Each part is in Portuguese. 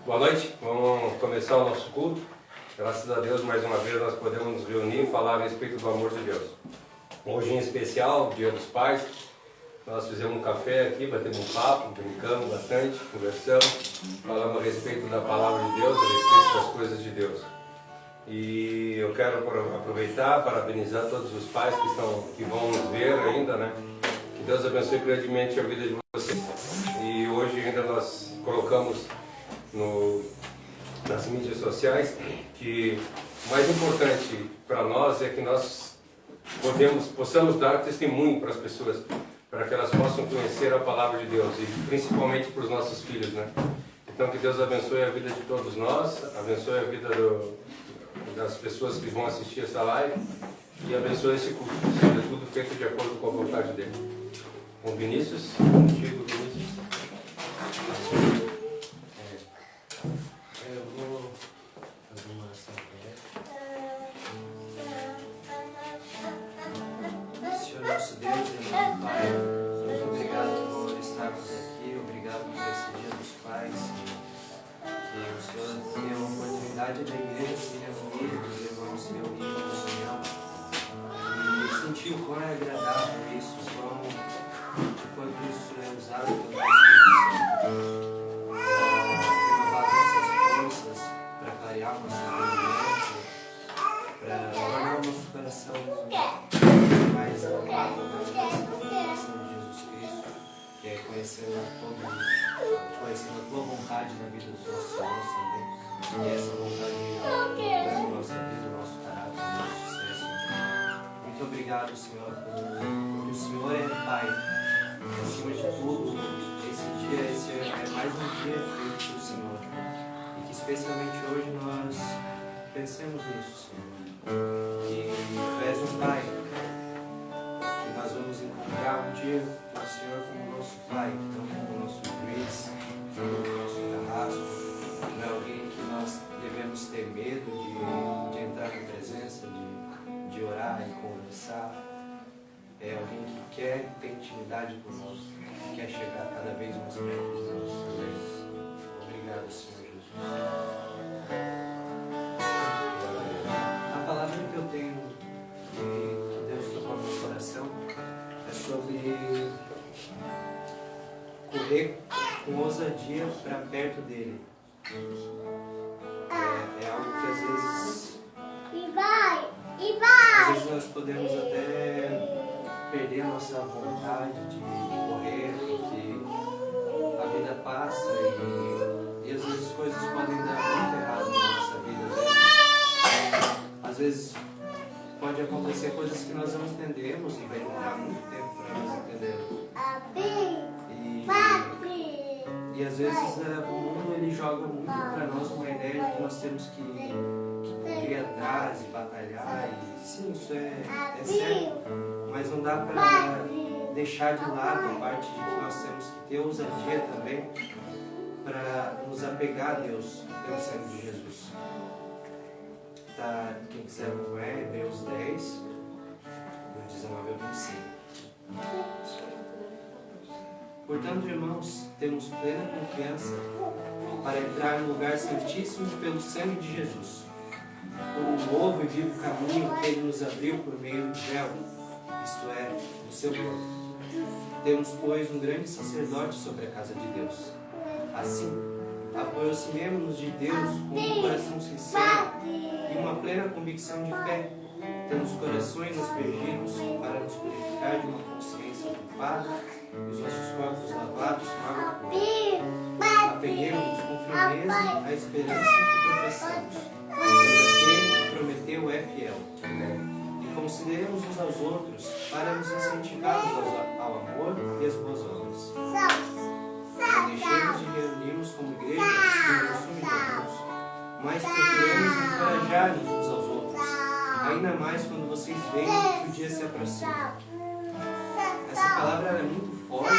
Boa noite, vamos começar o nosso culto. Graças a Deus, mais uma vez, nós podemos nos reunir e falar a respeito do amor de Deus. Hoje, em especial, Dia dos Pais, nós fizemos um café aqui, batemos um papo, brincamos bastante, conversamos, falamos a respeito da palavra de Deus, a respeito das coisas de Deus. E eu quero aproveitar, parabenizar todos os pais que vão nos ver ainda, né? Que Deus abençoe grandemente a vida de vocês. E hoje ainda nós colocamos nas mídias sociais que o mais importante para nós é que nós possamos dar testemunho para as pessoas, para que elas possam conhecer a palavra de Deus e principalmente para os nossos filhos, né? Então que Deus abençoe a vida de todos nós, abençoe a vida das pessoas que vão assistir essa live e abençoe esse culto, seja tudo feito de acordo com a vontade dele. Com Vinícius, contigo, Vinícius. Eu vou fazer uma oração para Senhor nosso Deus e nosso Pai, muito obrigado por estarmos aqui, obrigado por esse Dia dos Pais, que o Senhor deu a oportunidade da igreja se reunir, dos irmãos se reunirem em comunhão, e sentir o quão é agradável isso, quanto isso é usado pelo Espírito Santo. Para clarear o nosso entendimento, para tornar o nosso coração mais amável pela coração de Jesus Cristo, que é conhecendo a tua vontade na vida dos nossos irmãos também, e essa vontade na nossa vida, o nosso caráter, o nosso sucesso. Muito obrigado, Senhor, porque o Senhor é Pai, acima de tudo. Esse é mais um dia feito pelo Senhor. Especialmente hoje nós pensemos nisso, Senhor. Que Tu és um Pai, que nós vamos encontrar um dia o Senhor como nosso Pai, não como nosso juiz, não como nosso carrasco, não é alguém que nós devemos ter medo de entrar na presença, de orar e conversar. É alguém que quer ter intimidade conosco, que quer chegar cada vez mais perto de nós também. Obrigado, Senhor. A palavra que eu tenho que Deus tocou no meu coração é sobre correr com ousadia para perto dele. É algo que às vezes nós podemos até perder a nossa vontade de correr, porque a vida passa e às vezes coisas podem dar muito errado na nossa vida. Às vezes pode acontecer coisas que nós não entendemos e vai demorar muito tempo para nós entendermos. E às vezes o mundo ele joga muito para nós uma ideia de que nós temos que correr atrás e batalhar. E sim, isso é certo, mas não dá para deixar de lado a parte de que nós temos que ter ousadia também para nos apegar a Deus pelo sangue de Jesus. Tá, quem quiser acompanhar, Hebreus 10, do 19 ao 25. Portanto, irmãos, temos plena confiança para entrar no lugar santíssimo pelo sangue de Jesus, por um novo e vivo caminho que Ele nos abriu por meio do véu, isto é, do seu corpo. Temos, pois, um grande sacerdote sobre a casa de Deus. Assim, aproximemo-nos de Deus com um coração sincero e uma plena convicção de fé, tendo os corações aspergidos para nos purificar de uma consciência culpada e os nossos corpos lavados com água pura. Apeguemos-nos com firmeza à esperança que professamos, pois aquele que prometeu é fiel. E consideremos uns aos outros para nos incentivarmos ao amor e às boas obras. Não deixemos de reunirmos como igreja, segundo o costume de alguns, mas procuremos encorajar-nos uns aos outros, ainda mais quando vocês veem que o dia se aproxima. Essa palavra é muito forte e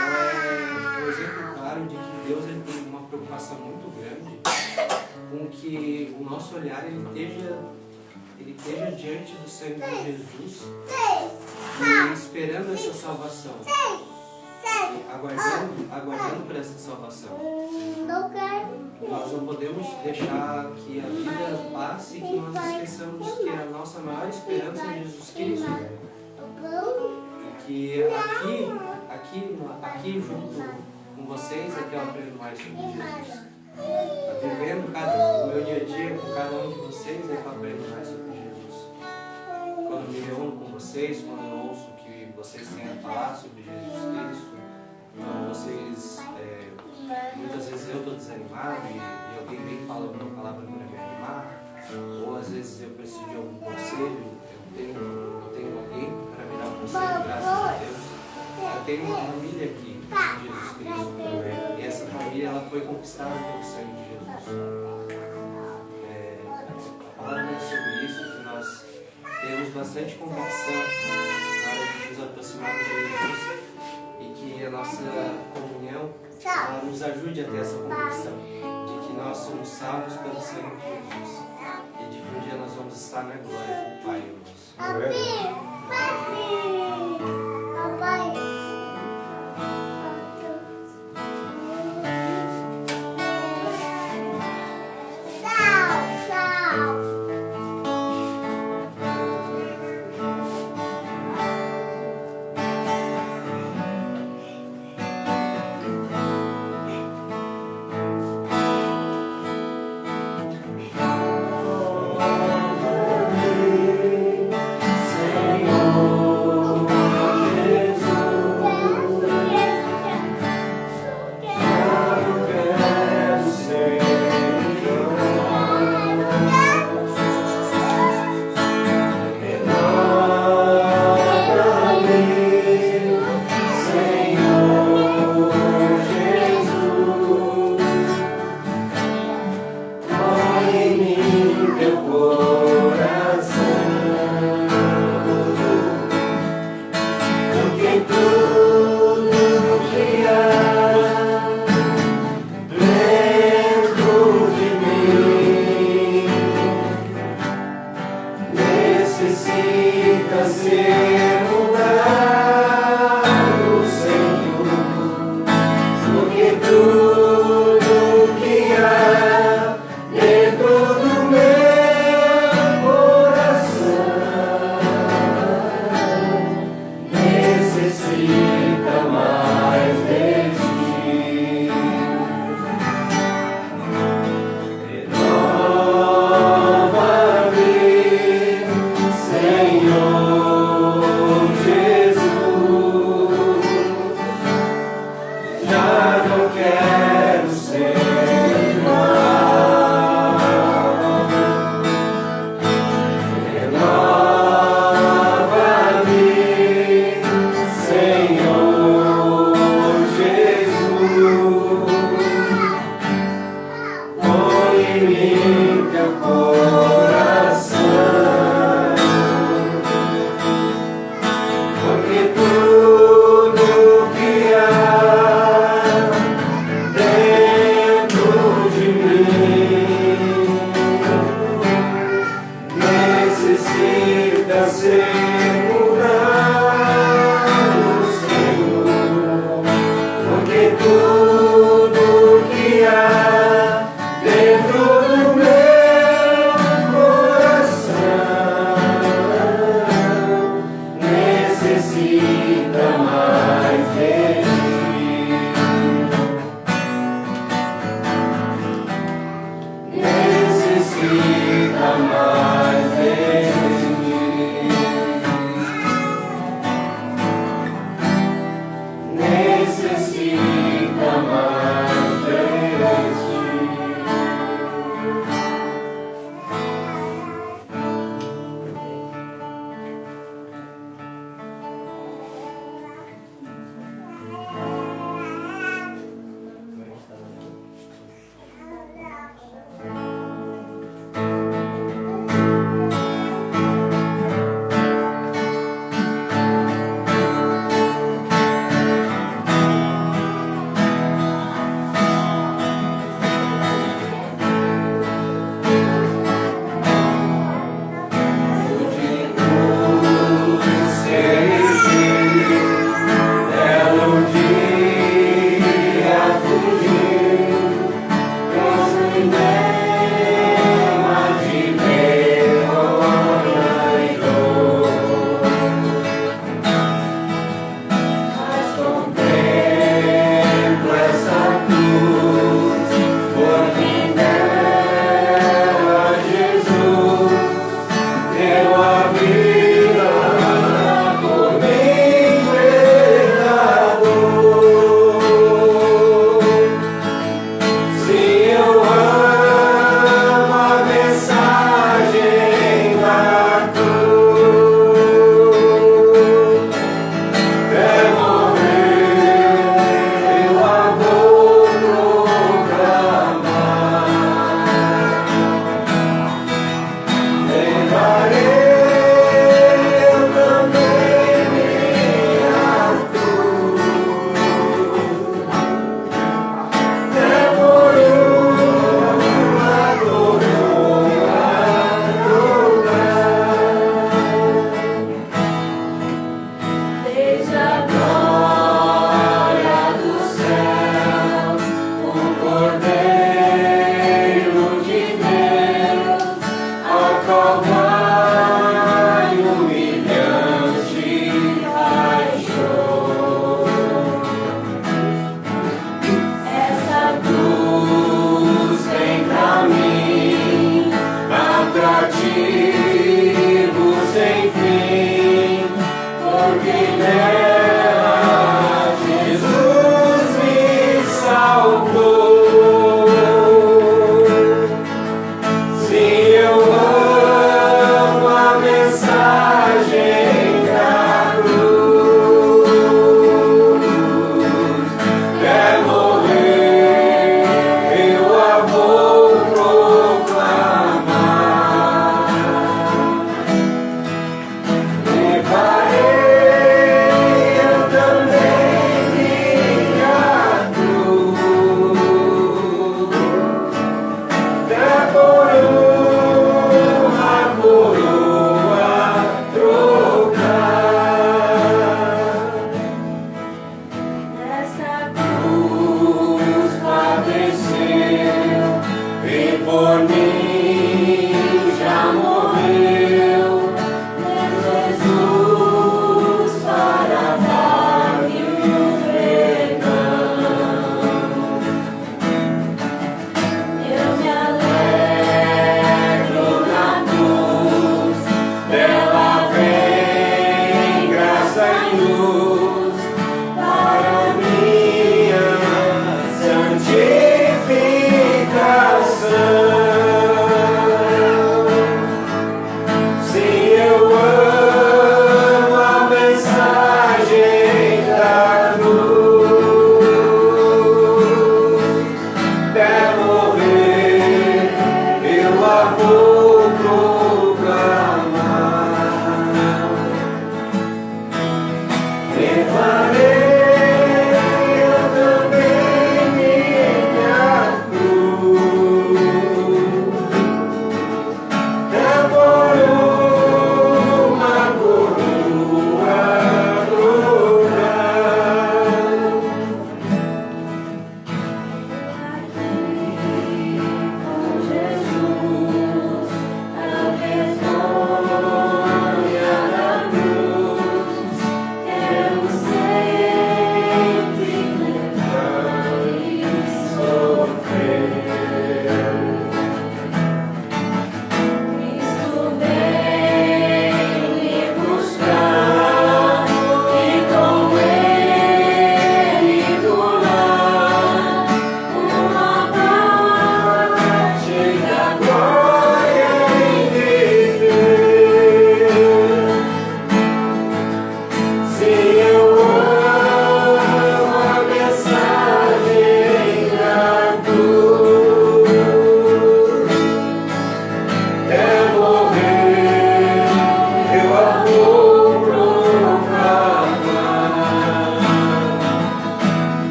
ela é um exemplo claro de que Deus ele tem uma preocupação muito grande com que o nosso olhar ele esteja diante do sangue de Jesus e esperando essa salvação. aguardando por essa salvação. Nós não podemos deixar que a vida passe e que nós esqueçamos que a nossa maior esperança é Jesus Cristo. E que aqui junto com vocês é que eu aprendo mais sobre Jesus. Vivendo o meu dia a dia com cada um de vocês é que eu aprendo mais sobre Jesus. Quando me reúno com vocês, quando eu ouço o que vocês têm a falar sobre Jesus Cristo, então vocês, muitas vezes eu estou desanimado e alguém vem e fala uma palavra para me animar, ou às vezes eu preciso de algum conselho, eu tenho alguém para me dar um conselho, graças a Deus. Eu tenho uma família aqui, Jesus Cristo, e essa família ela foi conquistada pelo sangue de Jesus. A palavra é sobre isso, que nós temos bastante convicção na hora de nos aproximar de Jesus e que a nossa comunhão ela nos ajude a ter essa convicção de que nós somos salvos pelo sangue de Jesus e de que um dia nós vamos estar na glória do Pai nosso.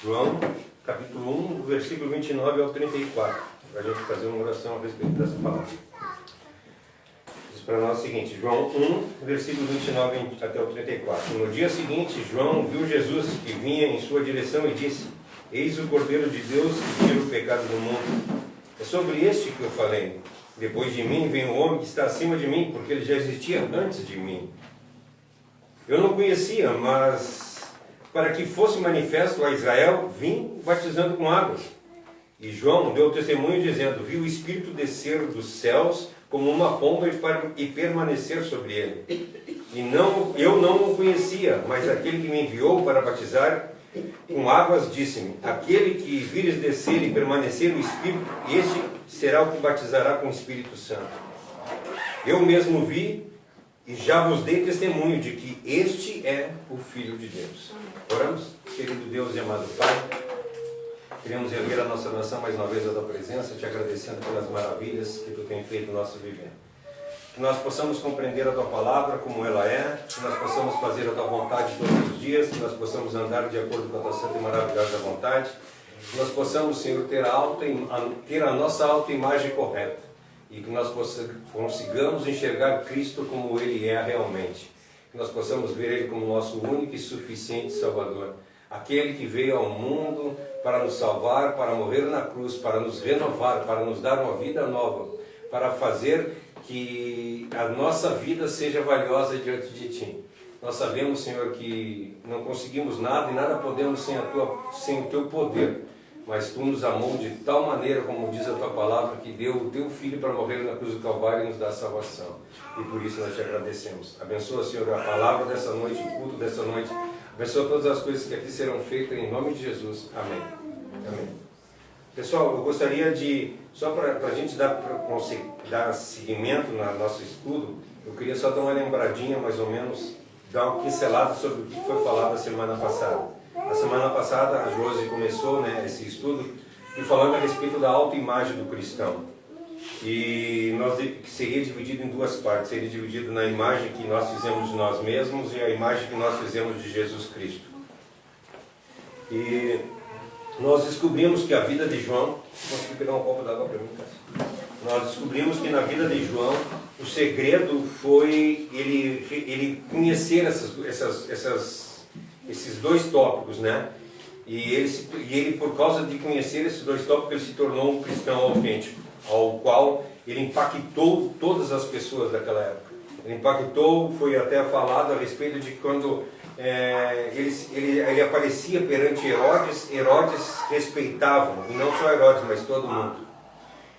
João, capítulo 1, versículo 29 ao 34, para a gente fazer uma oração a respeito dessa palavra. Diz para nós o seguinte, João 1, versículo 29 até o 34. No dia seguinte, João viu Jesus que vinha em sua direção e disse: Eis o Cordeiro de Deus que tira o pecado do mundo. É sobre este que eu falei. Depois de mim vem o homem que está acima de mim, porque ele já existia antes de mim. Eu não conhecia, mas para que fosse manifesto a Israel, vim batizando com águas. E João deu testemunho dizendo: vi o Espírito descer dos céus como uma pomba e permanecer sobre ele. Eu não o conhecia, mas aquele que me enviou para batizar com águas disse-me: aquele que vires descer e permanecer o Espírito, este será o que batizará com o Espírito Santo. Eu mesmo vi e já vos dei testemunho de que este é o Filho de Deus. Oramos, querido Deus e amado Pai. Queremos erguer a nossa nação mais uma vez à tua presença, te agradecendo pelas maravilhas que tu tens feito no nosso viver. Que nós possamos compreender a tua palavra como ela é, que nós possamos fazer a tua vontade todos os dias, que nós possamos andar de acordo com a tua santa e maravilhosa vontade, que nós possamos, Senhor, ter a nossa autoimagem correta. e que nós consigamos enxergar Cristo como Ele é realmente. Que nós possamos ver Ele como nosso único e suficiente Salvador. Aquele que veio ao mundo para nos salvar, para morrer na cruz, para nos renovar, para nos dar uma vida nova, para fazer que a nossa vida seja valiosa diante de Ti. Nós sabemos, Senhor, que não conseguimos nada e nada podemos sem o Teu poder. Mas Tu nos amou de tal maneira, como diz a Tua palavra, que deu o Teu Filho para morrer na cruz do Calvário e nos dar salvação. E por isso nós Te agradecemos. Abençoa, Senhor, a palavra dessa noite, o culto dessa noite. Abençoa todas as coisas que aqui serão feitas em nome de Jesus. Amém. Amém. Pessoal, eu gostaria de, só para a gente dar seguimento no nosso estudo, eu queria só dar uma lembradinha, mais ou menos, dar uma pincelada sobre o que foi falado a semana passada. Na semana passada, a Josi começou, né, esse estudo e falando a respeito da autoimagem do cristão. E seria dividido em duas partes. Seria dividido na imagem que nós fizemos de nós mesmos e a imagem que nós fizemos de Jesus Cristo. E nós descobrimos que a vida de João... Consegui pegar um copo d'água para mim, Cássio? Nós descobrimos que na vida de João o segredo foi ele conhecer esses dois tópicos, né? E ele, por causa de conhecer esses dois tópicos, ele se tornou um cristão autêntico, ao qual ele impactou todas as pessoas daquela época. Ele impactou, foi até falado a respeito de quando ele aparecia perante Herodes respeitavam, e não só Herodes, mas todo mundo.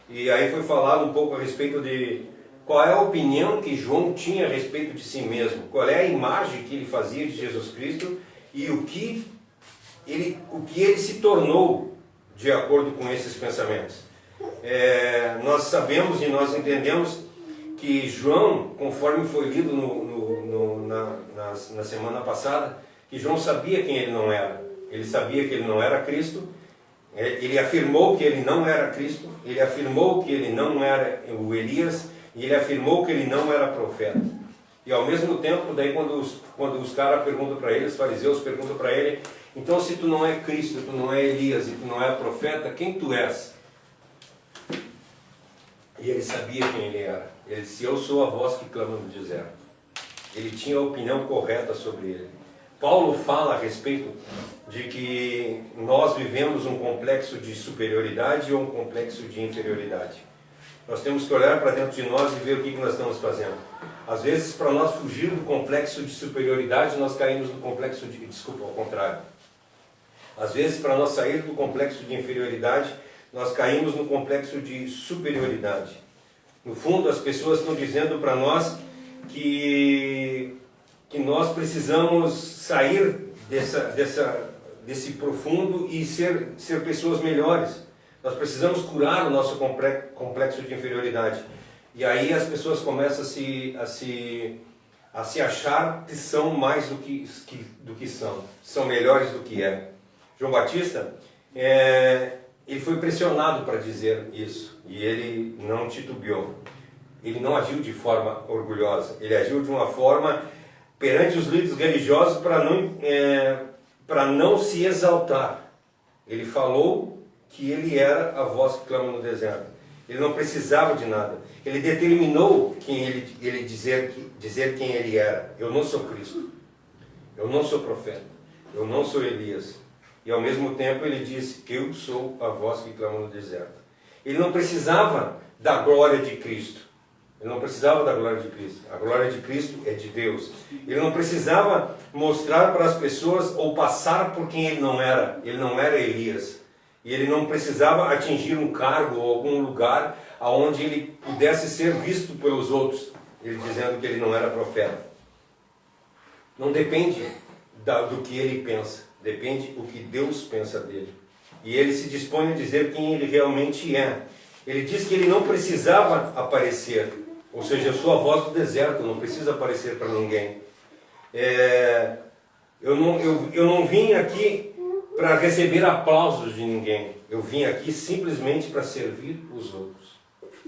E aí foi falado um pouco a respeito de qual é a opinião que João tinha a respeito de si mesmo, qual é a imagem que ele fazia de Jesus Cristo e o que ele se tornou de acordo com esses pensamentos. Nós sabemos e nós entendemos que João, conforme foi lido na semana passada, que João sabia quem ele não era. Ele sabia que ele não era Cristo, ele afirmou que ele não era Cristo, ele afirmou que ele não era o Elias, e ele afirmou que ele não era profeta. E ao mesmo tempo, daí quando os caras perguntam para ele, os fariseus perguntam para ele, então se tu não é Cristo, tu não é Elias e tu não é profeta, quem tu és? E ele sabia quem ele era. Ele disse, eu sou a voz que clama no deserto. Ele tinha a opinião correta sobre ele. Paulo fala a respeito de que nós vivemos um complexo de superioridade ou um complexo de inferioridade. Nós temos que olhar para dentro de nós e ver o que nós estamos fazendo. Às vezes, para nós fugir do complexo de superioridade, nós caímos no complexo de... Desculpa, ao contrário. Às vezes, para nós sair do complexo de inferioridade, nós caímos no complexo de superioridade. No fundo, as pessoas estão dizendo para nós que nós precisamos sair desse profundo e ser pessoas melhores. Nós precisamos curar o nosso complexo de inferioridade. E aí as pessoas começam a se achar que são mais do que são melhores do que é. João Batista, ele foi pressionado para dizer isso, e ele não titubeou. Ele não agiu de forma orgulhosa, ele agiu de uma forma perante os líderes religiosos para não se exaltar. Ele falou que ele era a voz que clama no deserto. Ele não precisava de nada. Ele determinou ele dizer quem ele era. Eu não sou Cristo. Eu não sou profeta. Eu não sou Elias. E ao mesmo tempo ele disse, eu sou a voz que clama no deserto. Ele não precisava da glória de Cristo. Ele não precisava da glória de Cristo. A glória de Cristo é de Deus. Ele não precisava mostrar para as pessoas ou passar por quem ele não era. Ele não era Elias. E ele não precisava atingir um cargo ou algum lugar onde ele pudesse ser visto pelos outros. Ele dizendo que ele não era profeta. Não depende do que ele pensa. Depende do que Deus pensa dele. E ele se dispõe a dizer quem ele realmente é. Ele diz que ele não precisava aparecer. Ou seja, eu sou a voz do deserto, não preciso aparecer para ninguém. Eu não vim aqui para receber aplausos de ninguém. Eu vim aqui simplesmente para servir os outros.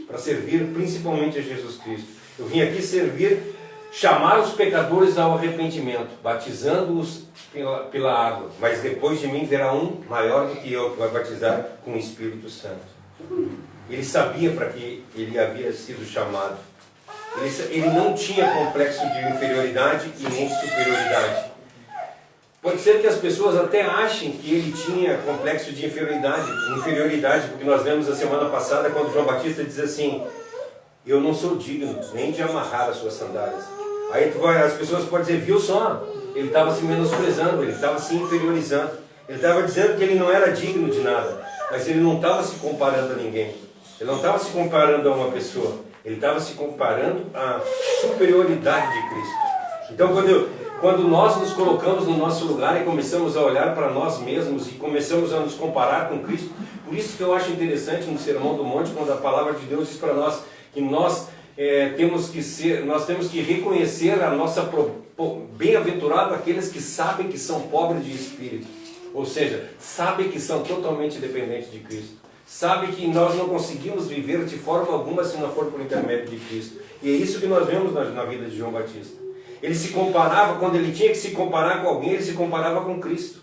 Para servir principalmente a Jesus Cristo. Eu vim aqui chamar os pecadores ao arrependimento, batizando-os pela água. Mas depois de mim virá um maior do que eu, que vai batizar com o Espírito Santo. Ele sabia para que ele havia sido chamado. Ele não tinha complexo de inferioridade e nem de superioridade. Pode ser que as pessoas até achem que ele tinha complexo de inferioridade, porque nós vemos a semana passada quando João Batista diz assim: eu não sou digno nem de amarrar as suas sandálias. Aí as pessoas podem dizer, viu só, ele estava se menosprezando, ele estava se inferiorizando, ele estava dizendo que ele não era digno de nada, mas ele não estava se comparando a ninguém, ele não estava se comparando a uma pessoa, ele estava se comparando à superioridade de Cristo. Então quando nós nos colocamos no nosso lugar e começamos a olhar para nós mesmos e começamos a nos comparar com Cristo, por isso que eu acho interessante no Sermão do Monte, quando a palavra de Deus diz para nós que nós temos que reconhecer a nossa bem-aventurado aqueles que sabem que são pobres de espírito, ou seja, sabem que são totalmente dependentes de Cristo, sabem que nós não conseguimos viver de forma alguma se não for por intermédio de Cristo. E é isso que nós vemos na vida de João Batista. Ele se comparava, quando ele tinha que se comparar com alguém, ele se comparava com Cristo.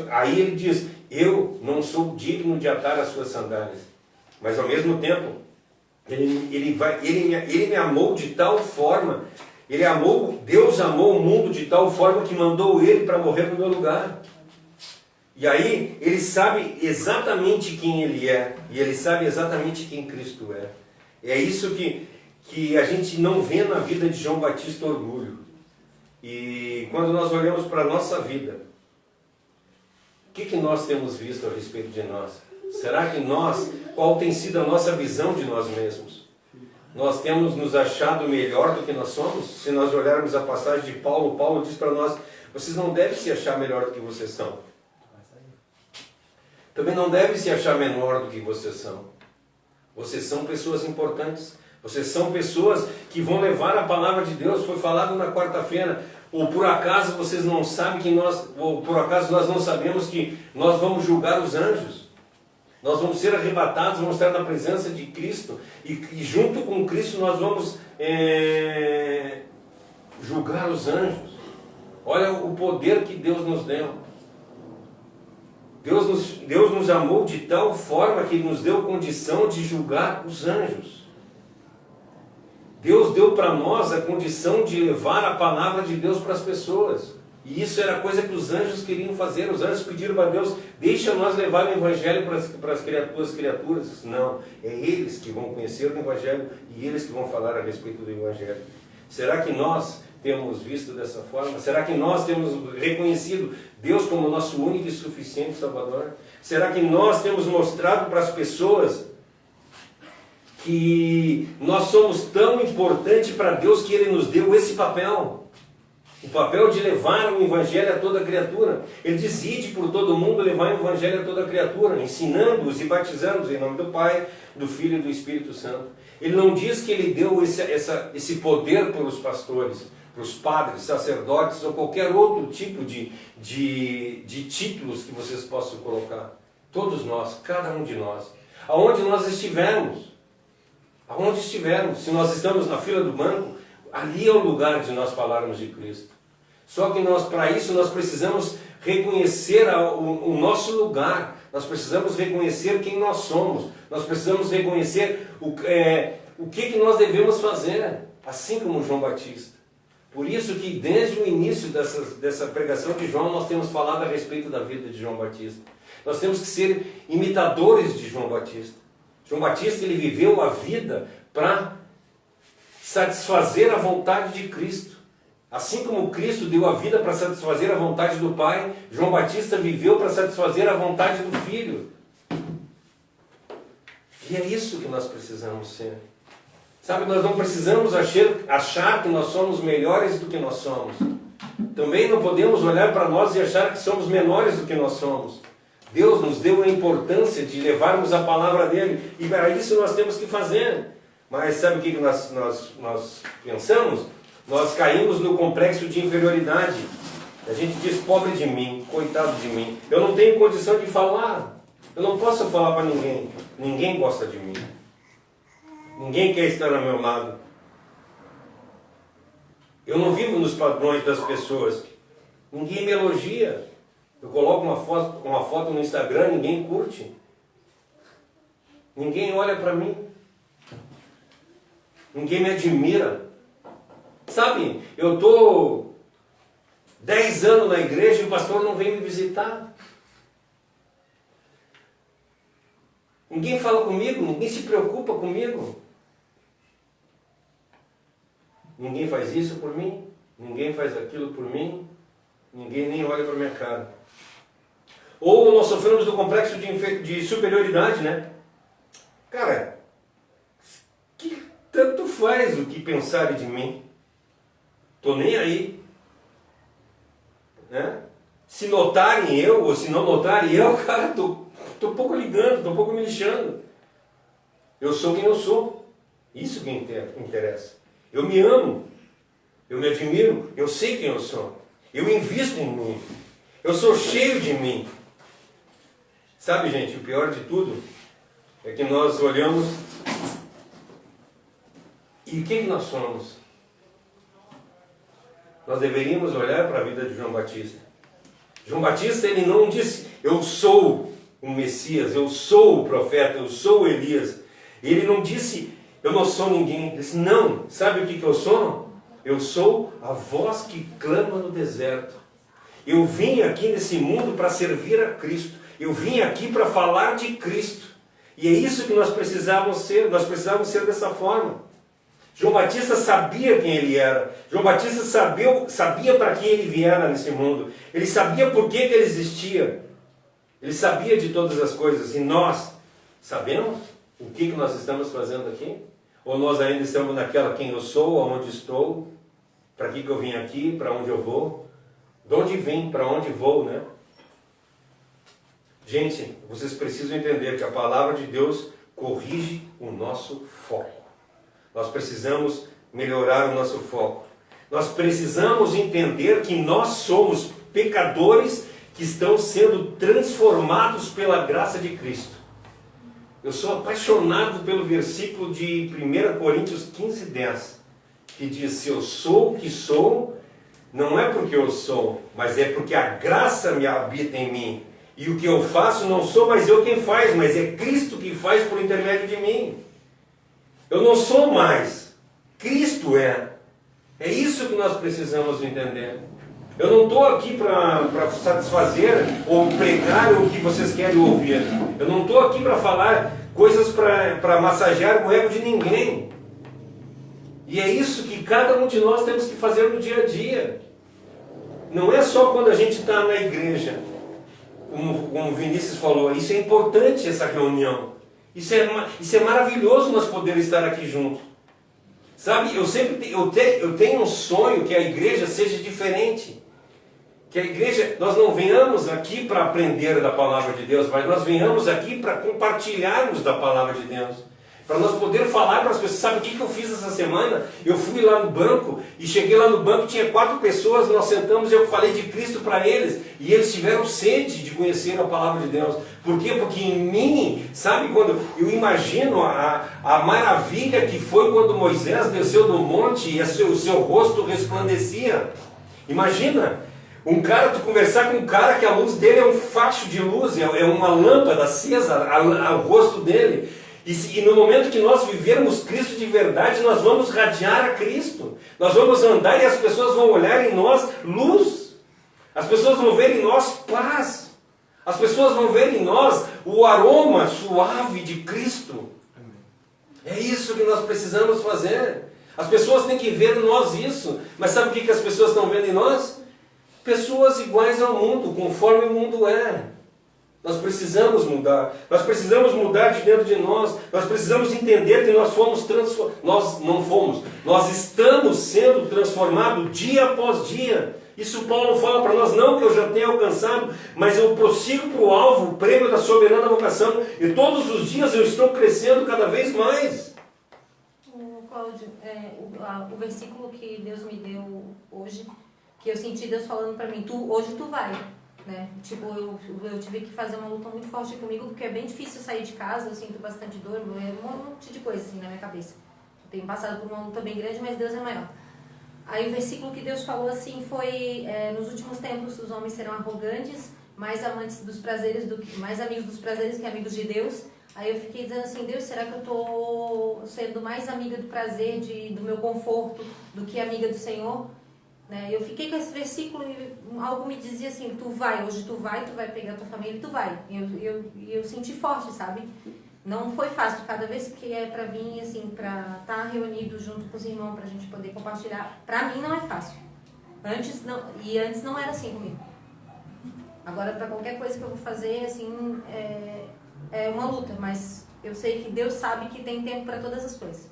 Aí ele diz, eu não sou digno de atar as suas sandálias, mas ao mesmo tempo ele me amou de tal forma, Deus amou o mundo de tal forma que mandou ele para morrer no meu lugar. E aí ele sabe exatamente quem ele é, e ele sabe exatamente quem Cristo é. É isso que a gente não vê na vida de João Batista, orgulho. E quando nós olhamos para a nossa vida, o que nós temos visto a respeito de nós? Será que qual tem sido a nossa visão de nós mesmos? Nós temos nos achado melhor do que nós somos? Se nós olharmos a passagem de Paulo diz para nós, vocês não devem se achar melhor do que vocês são. Também não devem se achar menor do que vocês são. Vocês são pessoas importantes. Vocês são pessoas que vão levar a palavra de Deus. Foi falado na quarta-feira. Ou por acaso vocês não sabem ou por acaso nós não sabemos que nós vamos julgar os anjos. Nós vamos ser arrebatados, vamos estar na presença de Cristo. E junto com Cristo nós vamos julgar os anjos. Olha o poder que Deus nos deu. Deus nos amou de tal forma que Ele nos deu condição de julgar os anjos. Deus deu para nós a condição de levar a palavra de Deus para as pessoas. E isso era a coisa que os anjos queriam fazer. Os anjos pediram para Deus, deixa nós levar o Evangelho para as criaturas. Não, é eles que vão conhecer o Evangelho e eles que vão falar a respeito do Evangelho. Será que nós temos visto dessa forma? Será que nós temos reconhecido Deus como nosso único e suficiente Salvador? Será que nós temos mostrado para as pessoas que nós somos tão importantes para Deus que Ele nos deu esse papel? O papel de levar o Evangelho a toda criatura. Ele diz, ide por todo mundo, levar o Evangelho a toda criatura, ensinando-os e batizando-os em nome do Pai, do Filho e do Espírito Santo. Ele não diz que Ele deu esse poder para os pastores, para os padres, sacerdotes ou qualquer outro tipo de títulos que vocês possam colocar. Todos nós, cada um de nós, aonde nós estivermos, se nós estamos na fila do banco, ali é o lugar de nós falarmos de Cristo. Só que para isso nós precisamos reconhecer o nosso lugar, nós precisamos reconhecer quem nós somos, nós precisamos reconhecer o que nós devemos fazer, assim como João Batista. Por isso que desde o início dessa pregação de João, nós temos falado a respeito da vida de João Batista. Nós temos que ser imitadores de João Batista. João Batista, ele viveu a vida para satisfazer a vontade de Cristo. Assim como Cristo deu a vida para satisfazer a vontade do Pai, João Batista viveu para satisfazer a vontade do Filho. E é isso que nós precisamos ser. Sabe, nós não precisamos achar que nós somos melhores do que nós somos. Também não podemos olhar para nós e achar que somos menores do que nós somos. Deus nos deu a importância de levarmos a palavra dele, e para isso nós temos que fazer. Mas sabe o que nós pensamos? Nós caímos no complexo de inferioridade. A gente diz, pobre de mim, coitado de mim. Eu não tenho condição de falar. Eu não posso falar para ninguém. Ninguém gosta de mim. Ninguém quer estar ao meu lado. Eu não vivo nos padrões das pessoas. Ninguém me elogia. Eu coloco uma foto no Instagram, ninguém curte. Ninguém olha para mim. Ninguém me admira. Sabe, eu estou 10 anos na igreja e o pastor não vem me visitar. Ninguém fala comigo, ninguém se preocupa comigo. Ninguém faz isso por mim, ninguém faz aquilo por mim, ninguém nem olha para minha cara. Ou nós sofremos do complexo de superioridade, né? Cara, que tanto faz o que pensarem de mim? Tô nem aí. Né? Se notarem eu, ou se não notarem eu, cara, tô pouco ligando, tô pouco me lixando. Eu sou quem eu sou. Isso que interessa. Eu me amo. Eu me admiro. Eu sei quem eu sou. Eu invisto em mim. Eu sou cheio de mim. Sabe, gente, o pior de tudo é que nós olhamos e o que nós somos? Nós deveríamos olhar para a vida de João Batista. João Batista, ele não disse, eu sou o Messias, eu sou o profeta, eu sou o Elias. Ele não disse, eu não sou ninguém. Ele disse, não, sabe o que eu sou? Eu sou a voz que clama no deserto. Eu vim aqui nesse mundo para servir a Cristo. Eu vim aqui para falar de Cristo. E é isso que nós precisávamos ser. Nós precisávamos ser dessa forma. João Batista sabia quem ele era. João Batista sabia para que ele viera nesse mundo. Ele sabia por que ele existia. Ele sabia de todas as coisas. E nós sabemos o que nós estamos fazendo aqui? Ou nós ainda estamos naquela quem eu sou, aonde estou, para que eu vim aqui, para onde eu vou, de onde vim, para onde vou, né? Gente, vocês precisam entender que a palavra de Deus corrige o nosso foco. Nós precisamos melhorar o nosso foco. Nós precisamos entender que nós somos pecadores que estão sendo transformados pela graça de Cristo. Eu sou apaixonado pelo versículo de 1 Coríntios 15:10, que diz, se eu sou o que sou, não é porque eu sou, mas é porque a graça me habita em mim. E o que eu faço não sou mais eu quem faz, mas é Cristo que faz por intermédio de mim. Eu não sou mais, Cristo é. É isso que nós precisamos entender. Eu não estou aqui para satisfazer ou pregar o que vocês querem ouvir. Eu não estou aqui para falar coisas para massagear o ego de ninguém. E é isso que cada um de nós temos que fazer no dia a dia. Não é só quando a gente está na igreja. Como o Vinícius falou, isso é importante, essa reunião. Isso é maravilhoso nós podermos estar aqui juntos. Sabe, eu tenho um sonho que a igreja seja diferente. Que a igreja, nós não venhamos aqui para aprender da palavra de Deus, mas nós venhamos aqui para compartilharmos da palavra de Deus. Para nós poder falar para as pessoas. Sabe o que eu fiz essa semana? Eu fui lá no banco e cheguei lá no banco, tinha 4 pessoas, nós sentamos e eu falei de Cristo para eles. E eles tiveram sede de conhecer a palavra de Deus. Por quê? Porque em mim, sabe, quando eu imagino a maravilha que foi quando Moisés desceu do monte e o seu rosto resplandecia. Imagina, tu conversar com um cara que a luz dele é um facho de luz, é uma lâmpada acesa ao rosto dele. E no momento que nós vivermos Cristo de verdade, nós vamos radiar a Cristo. Nós vamos andar e as pessoas vão olhar em nós luz. As pessoas vão ver em nós paz. As pessoas vão ver em nós o aroma suave de Cristo. É isso que nós precisamos fazer. As pessoas têm que ver em nós isso. Mas sabe o que as pessoas estão vendo em nós? Pessoas iguais ao mundo, conforme o mundo é. Nós precisamos mudar. Nós precisamos mudar de dentro de nós. Nós precisamos entender que nós fomos transformados. Nós não fomos. Nós estamos sendo transformados dia após dia. Isso Paulo fala para nós, não que eu já tenha alcançado, mas eu prossigo para o alvo, o prêmio da soberana vocação. E todos os dias eu estou crescendo cada vez mais. Cláudio, o versículo que Deus me deu hoje, que eu senti Deus falando para mim, hoje tu vai. Né? Tipo, eu tive que fazer uma luta muito forte comigo, porque é bem difícil sair de casa, eu sinto bastante dor, um monte de coisa assim na minha cabeça. Eu tenho passado por uma luta bem grande, mas Deus é maior. Aí o versículo que Deus falou assim foi, nos últimos tempos os homens serão arrogantes, mais amantes dos prazeres mais amigos dos prazeres que amigos de Deus, Aí eu fiquei dizendo assim, Deus, será que eu tô sendo mais amiga do prazer, do meu conforto, do que amiga do Senhor? Né? Eu fiquei com esse versículo e algo me dizia assim, hoje tu vai pegar tua família e tu vai. E eu senti forte, sabe? Não foi fácil, cada vez que é pra vir, assim, pra estar reunido junto com os irmãos, pra gente poder compartilhar, pra mim não é fácil. Antes não era assim comigo. Agora, pra qualquer coisa que eu vou fazer, assim, é uma luta, mas eu sei que Deus sabe que tem tempo pra todas as coisas.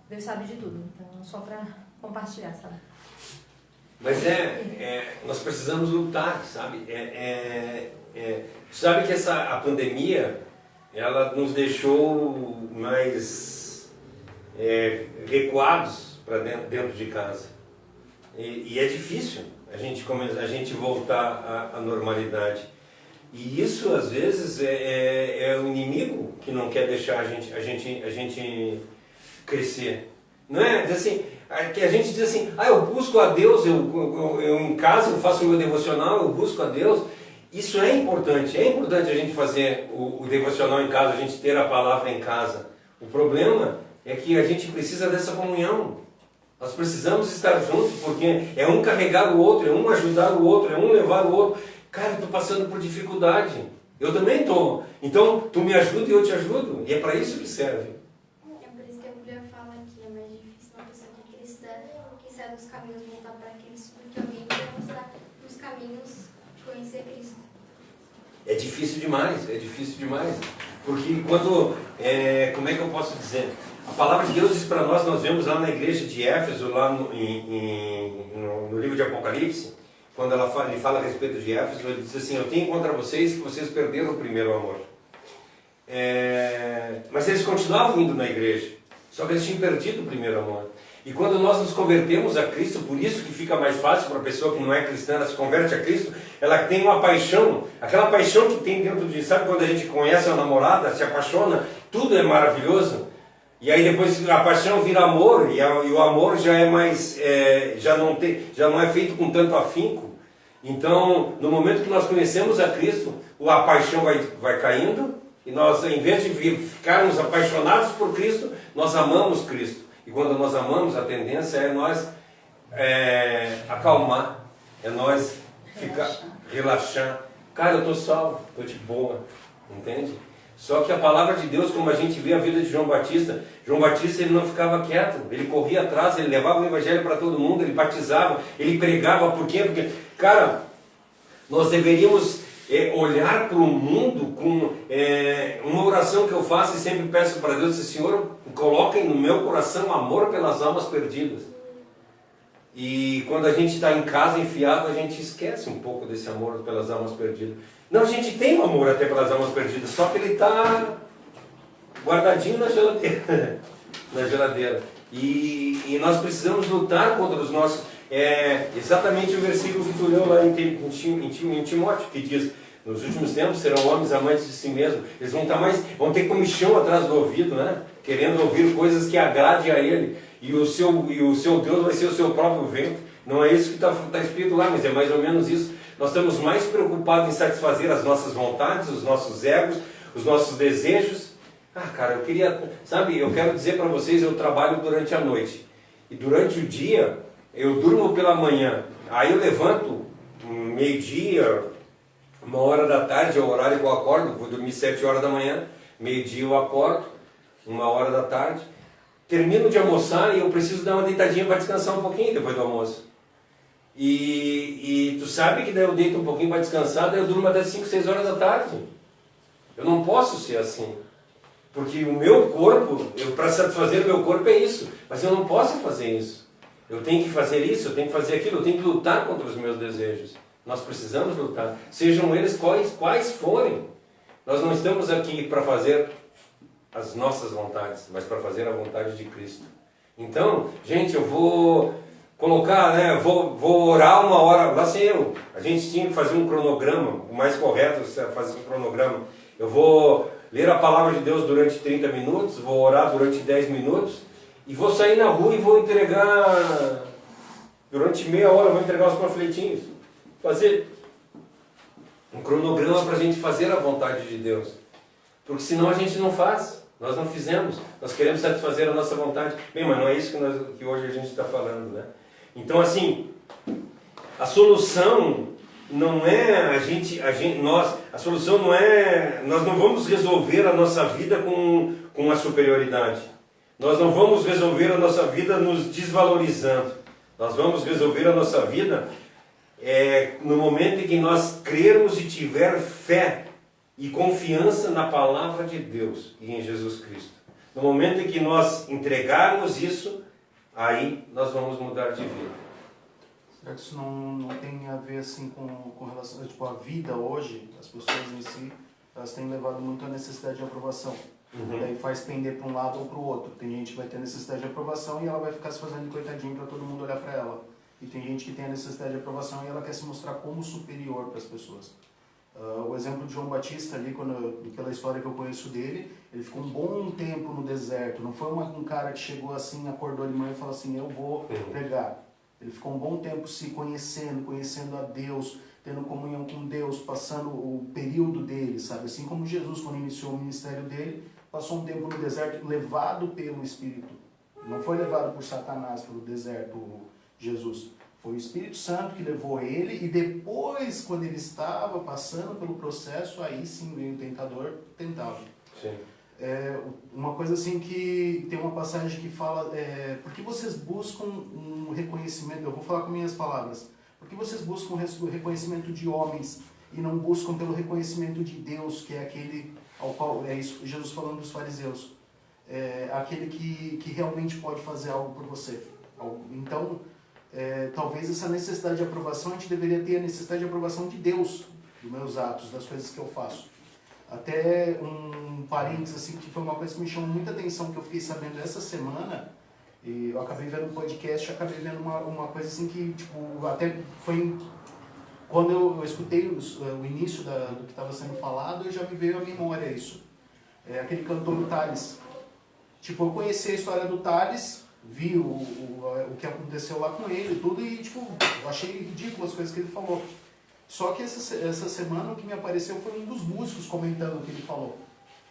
Deus sabe de tudo, então só pra compartilhar, sabe? Mas nós precisamos lutar, sabe? Sabe que a pandemia, ela nos deixou mais recuados para dentro de casa. E é difícil a gente voltar à normalidade. E isso, às vezes, é o inimigo que não quer deixar a gente crescer. Não é? Assim, que a gente diz assim, eu busco a Deus, eu em casa eu faço o meu devocional, eu busco a Deus. Isso é importante a gente fazer o devocional em casa, a gente ter a palavra em casa. O problema é que a gente precisa dessa comunhão. Nós precisamos estar juntos, porque é um carregar o outro, é um ajudar o outro, é um levar o outro. Cara, eu estou passando por dificuldade. Eu também estou. Então, tu me ajuda e eu te ajudo. E é para isso que serve. É por isso que a Bíblia fala que é mais difícil uma pessoa que é cristã, que sai dos caminhos voltar para Cristo, porque alguém vai mostrar os caminhos de conhecer Cristo. É difícil demais. Porque quando, como é que eu posso dizer? A palavra de Deus diz para nós vemos lá na igreja de Éfeso, lá no livro de Apocalipse, quando ele fala a respeito de Éfeso, ele diz assim, eu tenho contra vocês que vocês perderam o primeiro amor. Mas eles continuavam indo na igreja, só que eles tinham perdido o primeiro amor. E quando nós nos convertemos a Cristo, por isso que fica mais fácil para a pessoa que não é cristã, ela se converte a Cristo, ela tem uma paixão, aquela paixão que tem dentro de, sabe quando a gente conhece a namorada, se apaixona, tudo é maravilhoso, e aí depois a paixão vira amor, e o amor já é mais, já não é feito com tanto afinco. Então, no momento que nós conhecemos a Cristo, a paixão vai caindo, e nós, em vez de ficarmos apaixonados por Cristo, nós amamos Cristo. E quando nós amamos, a tendência é nós acalmar, é nós relaxar. Cara, eu estou salvo, estou de boa, entende? Só que a palavra de Deus, como a gente vê a vida de João Batista ele não ficava quieto, ele corria atrás, ele levava o evangelho para todo mundo, ele batizava, ele pregava. Por quê? Porque, cara, nós deveríamos olhar para o mundo com uma oração que eu faço e sempre peço para Deus, Senhor, coloquem no meu coração amor pelas almas perdidas. E quando a gente está em casa enfiado, a gente esquece um pouco desse amor pelas almas perdidas. Não, a gente tem um amor até pelas almas perdidas, só que ele está guardadinho na geladeira. E nós precisamos lutar contra os nossos... exatamente o versículo que tu leu lá em Timóteo, que diz, nos últimos tempos serão homens amantes de si mesmos. Eles vão ter comichão atrás do ouvido, né? Querendo ouvir coisas que agradem a ele. E o seu Deus vai ser o seu próprio vento. Não é isso que está escrito lá, mas é mais ou menos isso. Nós estamos mais preocupados em satisfazer as nossas vontades, os nossos egos, os nossos desejos. Cara, eu quero dizer para vocês, eu trabalho durante a noite. E durante o dia, eu durmo pela manhã. Aí eu levanto, meio-dia, 1h da tarde, é o horário que eu acordo. Vou dormir 7 horas da manhã, meio-dia eu acordo, 1h da tarde. Termino de almoçar e eu preciso dar uma deitadinha para descansar um pouquinho depois do almoço. E tu sabe que daí eu deito um pouquinho para descansar, daí eu durmo até 5, 6 horas da tarde. Eu não posso ser assim. Porque o meu corpo, para satisfazer o meu corpo é isso. Mas eu não posso fazer isso. Eu tenho que fazer isso, eu tenho que fazer aquilo, eu tenho que lutar contra os meus desejos. Nós precisamos lutar. Sejam eles quais forem. Nós não estamos aqui para fazer as nossas vontades, mas para fazer a vontade de Cristo. Então, gente, eu vou colocar, vou orar 1 hora, lá sei eu. A gente tinha que fazer um cronograma, o mais correto é fazer um cronograma. Eu vou ler a palavra de Deus durante 30 minutos, vou orar durante 10 minutos, e vou sair na rua e vou entregar, durante meia hora, vou entregar os panfletinhos. Fazer um cronograma para a gente fazer a vontade de Deus. Porque senão a gente não faz. Nós não fizemos. Nós queremos satisfazer a nossa vontade. Bem, mas não é isso que hoje a gente está falando, né? Então, assim, a solução não é a solução não é, nós não vamos resolver a nossa vida com a superioridade. Nós não vamos resolver a nossa vida nos desvalorizando. Nós vamos resolver a nossa vida no momento em que nós crermos e tiver fé e confiança na palavra de Deus e em Jesus Cristo. No momento em que nós entregarmos isso, aí nós vamos mudar de vida. Será que isso não tem a ver assim com relação, tipo, a vida hoje, as pessoas em si, elas têm levado muito a necessidade de aprovação. Uhum. Daí faz pender para um lado ou para o outro. Tem gente que vai ter necessidade de aprovação e ela vai ficar se fazendo coitadinho para todo mundo olhar para ela. E tem gente que tem a necessidade de aprovação e ela quer se mostrar como superior para as pessoas. O exemplo de João Batista ali, pela história que eu conheço dele, ele ficou um bom tempo no deserto. Não foi um cara que chegou assim, acordou de manhã e falou assim, eu vou pregar. Ele ficou um bom tempo se conhecendo a Deus, tendo comunhão com Deus, passando o período dele, sabe? Assim como Jesus, quando iniciou o ministério dele, passou um tempo no deserto levado pelo Espírito. Não foi levado por Satanás pelo deserto, Jesus. Foi o Espírito Santo que levou ele e depois, quando ele estava passando pelo processo, aí sim veio o tentador tentá-lo. Sim. Uma coisa assim que tem uma passagem que fala, por que vocês buscam um reconhecimento, eu vou falar com minhas palavras, por que vocês buscam o reconhecimento de homens e não buscam pelo reconhecimento de Deus, que é aquele ao qual, isso, Jesus falando dos fariseus, aquele que realmente pode fazer algo por você. Então, talvez essa necessidade de aprovação, a gente deveria ter a necessidade de aprovação de Deus, dos meus atos, das coisas que eu faço. Até um parênteses, assim, que foi uma coisa que me chamou muita atenção, que eu fiquei sabendo essa semana, e eu acabei vendo um podcast, acabei vendo uma coisa assim que, tipo, até foi... Quando eu escutei o início do que estava sendo falado, já me veio à memória isso. Aquele cantor do Thales. Tipo, eu conheci a história do Thales, vi o que aconteceu lá com ele e tudo, e, tipo, eu achei ridículo as coisas que ele falou. Só que essa semana o que me apareceu foi um dos músicos comentando o que ele falou.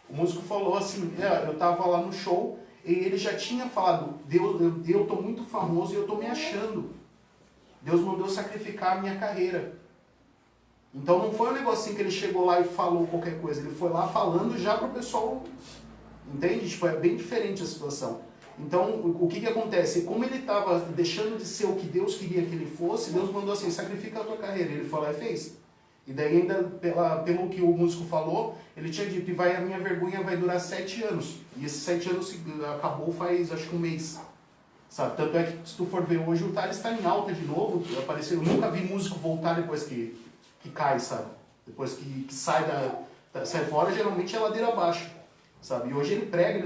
O músico falou assim, eu estava lá no show e ele já tinha falado, eu estou muito famoso e eu estou me achando. Deus mandou sacrificar a minha carreira. Então não foi um negocinho que ele chegou lá e falou qualquer coisa, ele foi lá falando já para o pessoal, entende? Tipo, é bem diferente a situação. Então, o que acontece? Como ele estava deixando de ser o que Deus queria que ele fosse, Deus mandou assim, sacrifica a tua carreira. Ele falou, fez. E daí ainda, pelo que o músico falou, ele tinha dito, a minha vergonha vai durar 7 anos. E esses 7 anos acabou faz, acho que um mês. Sabe? Tanto é que, se tu for ver hoje, o Thales está em alta de novo. Apareceu, eu nunca vi músico voltar depois que cai, sabe? Depois que sai fora, geralmente é ladeira abaixo. Sabe? E hoje ele prega,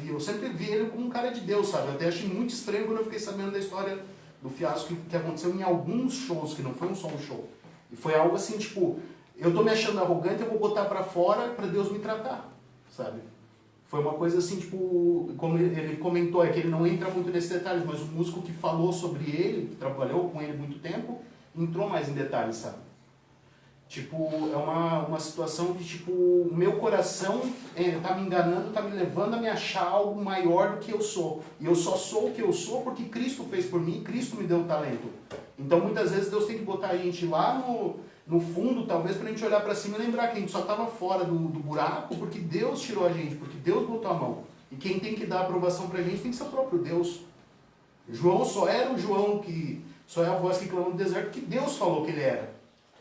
eu sempre vi ele como um cara de Deus, sabe? Eu até achei muito estranho quando eu fiquei sabendo da história do fiasco que aconteceu em alguns shows, que não foi só um show. E foi algo assim, tipo, eu tô me achando arrogante, eu vou botar pra fora pra Deus me tratar, sabe? Foi uma coisa assim, tipo, como ele comentou, que ele não entra muito nesses detalhes, mas o músico que falou sobre ele, que trabalhou com ele muito tempo, entrou mais em detalhes, sabe? Tipo, é uma situação de, tipo, o meu coração tá me enganando, tá me levando a me achar algo maior do que eu sou. E eu só sou o que eu sou porque Cristo fez por mim, Cristo me deu talento. Então, muitas vezes, Deus tem que botar a gente lá no fundo, talvez, pra gente olhar pra cima e lembrar que a gente só tava fora do buraco porque Deus tirou a gente, porque Deus botou a mão. E quem tem que dar a aprovação pra gente tem que ser o próprio Deus. João só era o João que... Só é a voz que clama no deserto que Deus falou que ele era,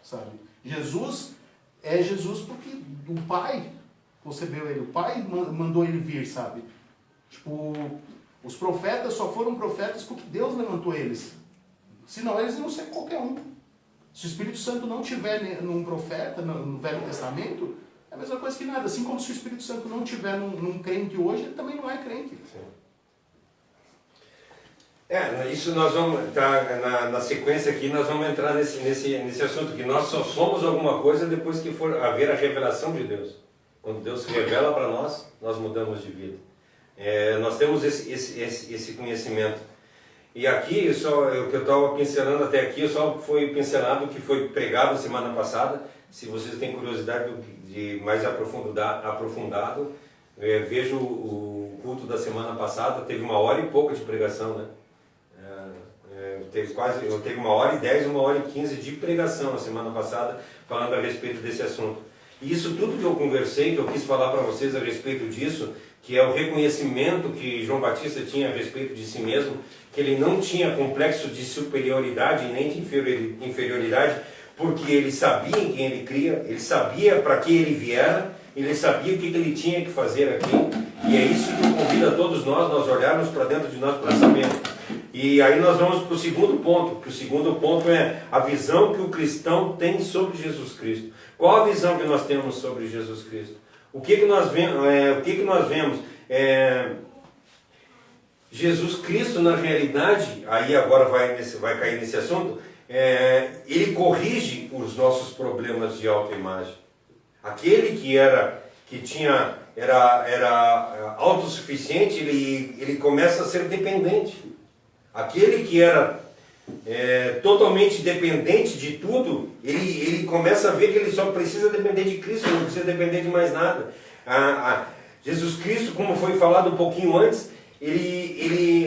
sabe? Jesus é Jesus porque o Pai concebeu ele, o Pai mandou ele vir, sabe? Tipo, os profetas só foram profetas porque Deus levantou eles. Senão eles iam ser qualquer um. Se o Espírito Santo não tiver num profeta, no Velho Testamento, é a mesma coisa que nada. Assim como se o Espírito Santo não tiver num crente hoje, ele também não é crente. Sim. Isso nós vamos, na sequência aqui, nós vamos entrar nesse assunto, que nós só somos alguma coisa depois que for haver a revelação de Deus. Quando Deus se revela para nós, nós mudamos de vida. Nós temos esse conhecimento. E aqui, o que eu estava pincelando até aqui, só foi pincelado o que foi pregado semana passada, Se vocês têm curiosidade de mais aprofundado, vejo o culto da semana passada, teve 1h e pouca de pregação, né? Teve 1h10, 1h15 de pregação na semana passada, falando a respeito desse assunto. E isso tudo que eu conversei, que eu quis falar para vocês a respeito disso, que é o reconhecimento que João Batista tinha a respeito de si mesmo, que ele não tinha complexo de superioridade nem de inferioridade, porque ele sabia em quem ele cria, ele sabia para que ele viera, ele sabia o que ele tinha que fazer aqui, e é isso que convida todos nós olharmos para dentro de nós para saber. E aí nós vamos para o segundo ponto, que o segundo ponto é a visão que o cristão tem sobre Jesus Cristo. Qual a visão que nós temos sobre Jesus Cristo? O que nós vemos? Jesus Cristo, na realidade, aí agora vai cair nesse assunto, ele corrige os nossos problemas de autoimagem. Aquele que era autossuficiente, ele começa a ser dependente. Aquele que era totalmente dependente de tudo, ele começa a ver que ele só precisa depender de Cristo, não precisa depender de mais nada. Jesus Cristo, como foi falado um pouquinho antes,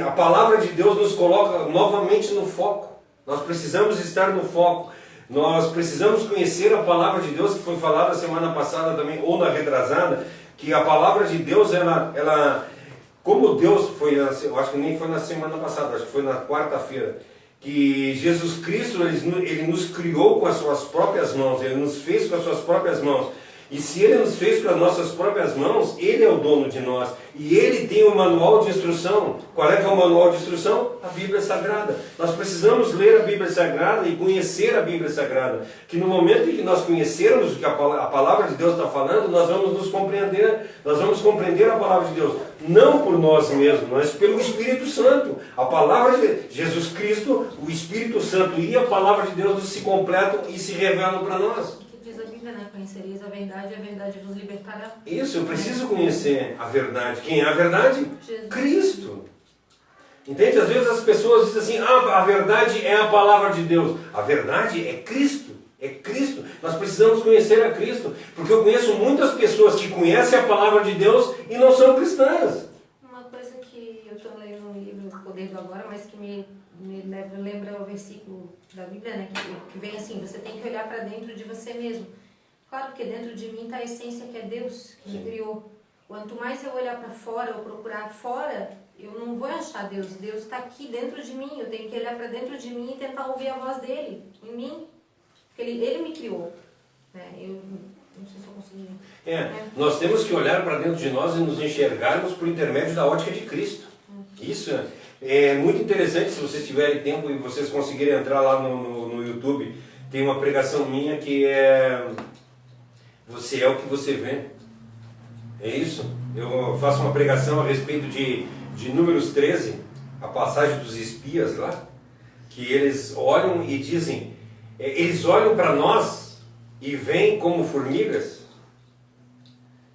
a palavra de Deus nos coloca novamente no foco. Nós precisamos estar no foco. Nós precisamos conhecer a palavra de Deus, que foi falada semana passada também, ou na retrasada, que a palavra de Deus, ela como Deus eu acho que nem foi na semana passada, acho que foi na quarta-feira, que Jesus Cristo, ele nos criou com as suas próprias mãos, ele nos fez com as suas próprias mãos. E se ele nos fez com as nossas próprias mãos, ele é o dono de nós. E ele tem o manual de instrução. Qual é que é o manual de instrução? A Bíblia Sagrada. Nós precisamos ler a Bíblia Sagrada e conhecer a Bíblia Sagrada. Que no momento em que nós conhecermos o que a palavra de Deus está falando, nós vamos nos compreender. Nós vamos compreender a palavra de Deus. Não por nós mesmos, mas pelo Espírito Santo. A palavra de Jesus Cristo, o Espírito Santo e a palavra de Deus se completam e se revelam para nós. Diz a Bíblia, né? Conhecereis a verdade vos libertará. Isso, eu preciso conhecer a verdade. Quem é a verdade? Jesus. Cristo. Entende? Às vezes as pessoas dizem assim, a verdade é a palavra de Deus. A verdade é Cristo. É Cristo. Nós precisamos conhecer a Cristo. Porque eu conheço muitas pessoas que conhecem a palavra de Deus e não são cristãs. Uma coisa que eu estou lendo no livro O Poder do Agora, mas que me lembra o versículo da Bíblia, né, que vem assim, você tem que olhar para dentro de você mesmo. Claro, porque dentro de mim está a essência que é Deus, que me criou. Quanto mais eu olhar para fora ou procurar fora, eu não vou achar Deus. Deus está aqui dentro de mim, eu tenho que olhar para dentro de mim e tentar ouvir a voz dele, em mim. Porque ele me criou. Né? Eu não sei se eu consegui. Nós temos que olhar para dentro de nós e nos enxergarmos por intermédio da ótica de Cristo. Isso é muito interessante. Se vocês tiverem tempo e vocês conseguirem entrar lá no YouTube, tem uma pregação minha que é Você é o que você vê. É isso. Eu faço uma pregação a respeito de Números 13, a passagem dos espias lá, que eles olham e dizem, eles olham para nós e veem como formigas.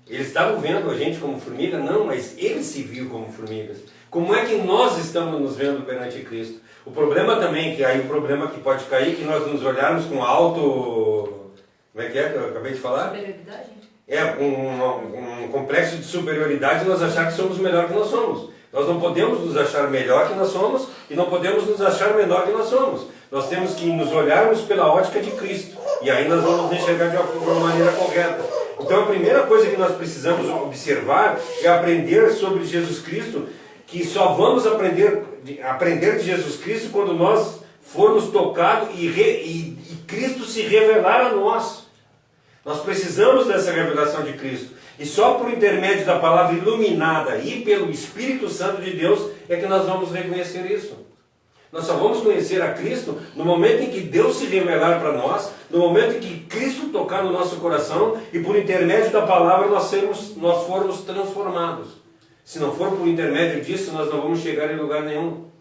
Eles estavam vendo a gente como formiga? Não, mas eles se viam como formigas. Como é que nós estamos nos vendo perante Cristo? O problema também, que aí o problema que pode cair, que nós nos olharmos com alto... Como é que eu acabei de falar? Superioridade? Um complexo de superioridade, nós achar que somos melhor que nós somos. Nós não podemos nos achar melhor que nós somos e não podemos nos achar menor que nós somos. Nós temos que nos olharmos pela ótica de Cristo. E aí nós vamos nos enxergar de uma maneira correta. Então a primeira coisa que nós precisamos observar é aprender sobre Jesus Cristo, que só vamos aprender de Jesus Cristo quando nós formos tocados e Cristo se revelar a nós. Nós precisamos dessa revelação de Cristo. E só por intermédio da palavra iluminada e pelo Espírito Santo de Deus é que nós vamos reconhecer isso. Nós só vamos conhecer a Cristo no momento em que Deus se revelar para nós, no momento em que Cristo tocar no nosso coração e por intermédio da palavra nós formos transformados. Se não for por intermédio disso, nós não vamos chegar em lugar nenhum.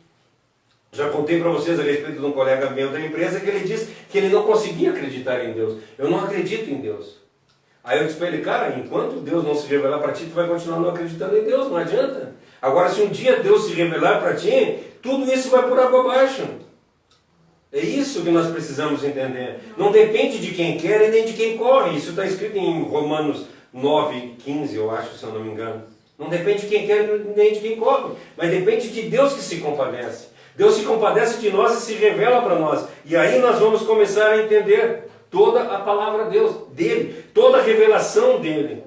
Já contei para vocês a respeito de um colega meu da empresa que ele disse que ele não conseguia acreditar em Deus. Eu não acredito em Deus. Aí eu disse para ele, cara, enquanto Deus não se revelar para ti, tu vai continuar não acreditando em Deus, não adianta. Agora, se um dia Deus se revelar para ti, tudo isso vai por água abaixo. É isso que nós precisamos entender. Não depende de quem quer e nem de quem corre. Isso está escrito em Romanos 9:15, eu acho, se eu não me engano. Não depende de quem quer nem de quem corre, mas depende de Deus que se compadece. Deus se compadece de nós e se revela para nós. E aí nós vamos começar a entender toda a palavra dele, toda a revelação dele.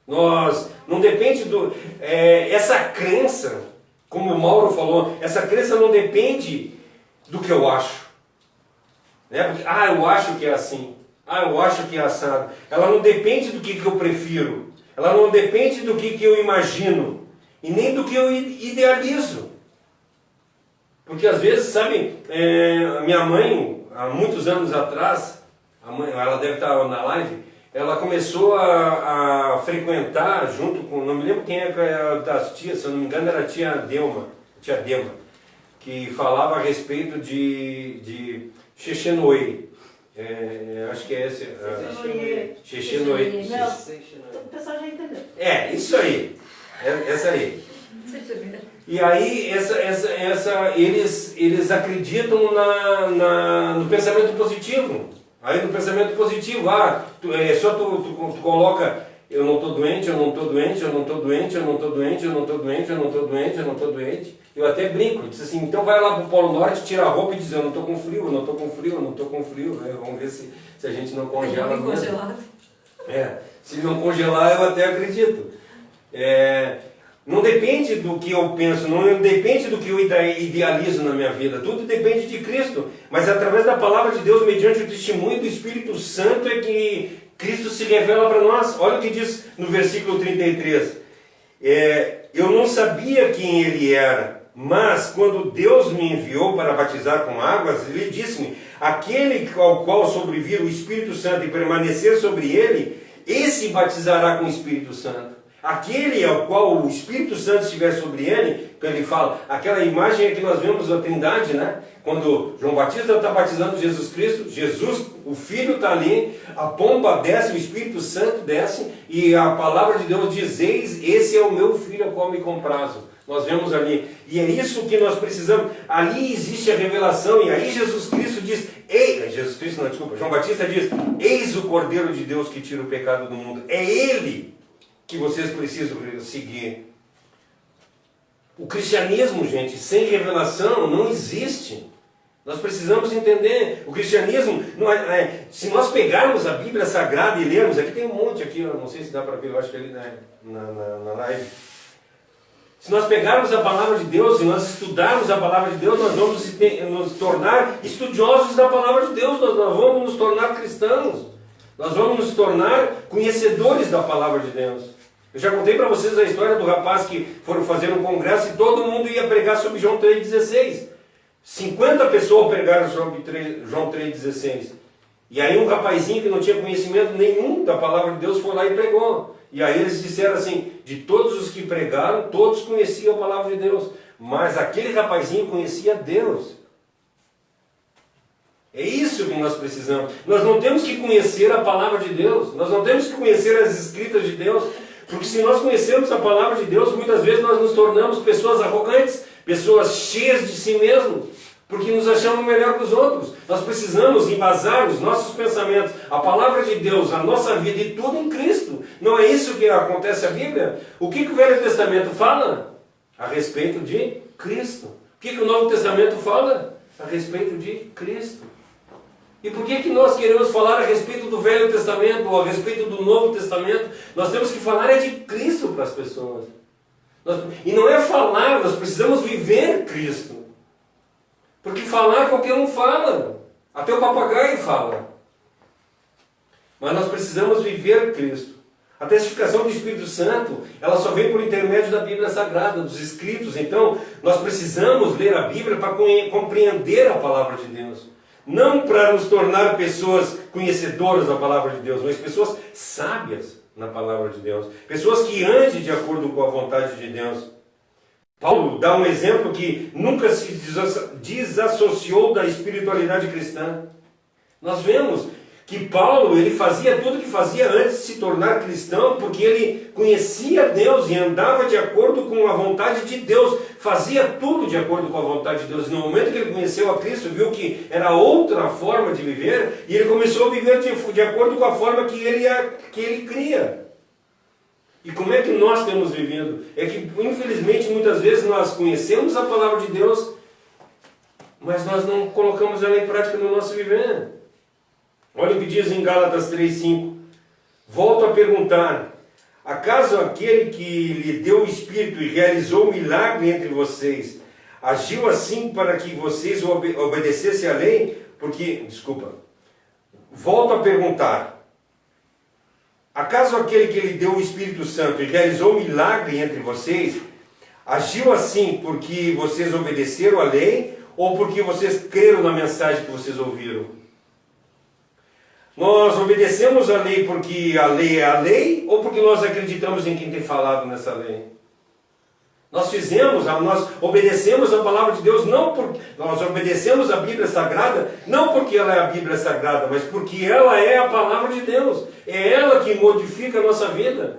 Nós, não depende essa crença, como o Mauro falou, essa crença não depende do que eu acho. Né? Porque, eu acho que é assim. Eu acho que é assado. Ela não depende do que eu prefiro. Ela não depende do que eu imagino. E nem do que eu idealizo. Porque às vezes, sabe, minha mãe, há muitos anos atrás, ela deve estar na live, ela começou a frequentar junto com, não me lembro quem é das tias, se eu não me engano era a tia Dema, que falava a respeito de Xexenoe. Acho que é esse. Xexenoe. O pessoal já entendeu. Isso aí. Essa aí. E aí eles acreditam no pensamento positivo. Aí no pensamento positivo, só tu coloca, eu não estou doente, eu não estou doente, eu não estou doente, eu não estou doente, eu não estou doente, eu não estou doente, eu não estou doente. Eu até brinco, disse assim, então vai lá para o Polo Norte, tira a roupa e diz, eu não estou com frio, eu não estou com frio, eu não estou com frio. Vamos ver se a gente não congela. Congelado. Se não congelar eu até acredito. Não depende do que eu penso, não depende do que eu idealizo na minha vida, tudo depende de Cristo. Mas através da palavra de Deus, mediante o testemunho do Espírito Santo, é que Cristo se revela para nós. Olha o que diz no versículo 33. Eu não sabia quem ele era, mas quando Deus me enviou para batizar com águas, ele disse-me, aquele ao qual sobrevir o Espírito Santo e permanecer sobre ele, esse batizará com o Espírito Santo. Aquele ao qual o Espírito Santo estiver sobre ele, que ele fala, aquela imagem é que nós vemos da Trindade, né? Quando João Batista está batizando Jesus Cristo, Jesus, o Filho está ali, a pomba desce, o Espírito Santo desce, e a palavra de Deus diz, eis, esse é o meu Filho ao qual me comprazo. Nós vemos ali, e é isso que nós precisamos. Ali existe a revelação, e aí Jesus Cristo diz, João Batista diz, eis o Cordeiro de Deus que tira o pecado do mundo. É Ele que vocês precisam seguir. O cristianismo, gente, sem revelação não existe. Nós precisamos entender. O cristianismo, se nós pegarmos a Bíblia Sagrada e lermos, aqui tem um monte aqui, eu não sei se dá para ver, eu acho que ali na live. Se nós pegarmos a palavra de Deus e nós estudarmos a palavra de Deus, nós vamos nos tornar estudiosos da palavra de Deus, nós vamos nos tornar cristãos. Nós vamos nos tornar conhecedores da palavra de Deus. Eu já contei para vocês a história do rapaz que foram fazer um congresso e todo mundo ia pregar sobre João 3,16. 50 pessoas pregaram sobre João 3,16. E aí um rapazinho que não tinha conhecimento nenhum da palavra de Deus foi lá e pregou. E aí eles disseram assim, de todos os que pregaram, todos conheciam a palavra de Deus. Mas aquele rapazinho conhecia Deus. É isso que nós precisamos. Nós não temos que conhecer a palavra de Deus. Nós não temos que conhecer as escritas de Deus. Porque se nós conhecermos a palavra de Deus, muitas vezes nós nos tornamos pessoas arrogantes, pessoas cheias de si mesmos, porque nos achamos melhor que os outros. Nós precisamos embasar os nossos pensamentos, a palavra de Deus, a nossa vida e tudo em Cristo. Não é isso que acontece na Bíblia? O que o Velho Testamento fala? A respeito de Cristo. O que o Novo Testamento fala? A respeito de Cristo. E por que nós queremos falar a respeito do Velho Testamento ou a respeito do Novo Testamento? Nós temos que falar de Cristo para as pessoas. E não é falar, nós precisamos viver Cristo. Porque falar qualquer um fala. Até o papagaio fala. Mas nós precisamos viver Cristo. A testificação do Espírito Santo, ela só vem por intermédio da Bíblia Sagrada, dos Escritos. Então, nós precisamos ler a Bíblia para compreender a palavra de Deus. Não para nos tornar pessoas conhecedoras da palavra de Deus, mas pessoas sábias na palavra de Deus. Pessoas que andem de acordo com a vontade de Deus. Paulo dá um exemplo que nunca se desassociou da espiritualidade cristã. Nós vemos que Paulo, ele fazia tudo o que fazia antes de se tornar cristão, porque ele conhecia Deus e andava de acordo com a vontade de Deus, fazia tudo de acordo com a vontade de Deus. No momento que ele conheceu a Cristo, viu que era outra forma de viver, e ele começou a viver de acordo com a forma que ele cria. E como é que nós temos vivido? É que, infelizmente, muitas vezes nós conhecemos a palavra de Deus, mas nós não colocamos ela em prática no nosso viver. Olha o que diz em Gálatas 3,5. Volto a perguntar: acaso aquele que lhe deu o Espírito e realizou o milagre entre vocês, agiu assim para que vocês obedecessem à lei? Volto a perguntar: acaso aquele que lhe deu o Espírito Santo e realizou o milagre entre vocês, agiu assim porque vocês obedeceram à lei ou porque vocês creram na mensagem que vocês ouviram? Nós obedecemos a lei porque a lei é a lei ou porque nós acreditamos em quem tem falado nessa lei? Nós obedecemos a palavra de Deus, nós obedecemos a Bíblia Sagrada, não porque ela é a Bíblia Sagrada, mas porque ela é a palavra de Deus. É ela que modifica a nossa vida.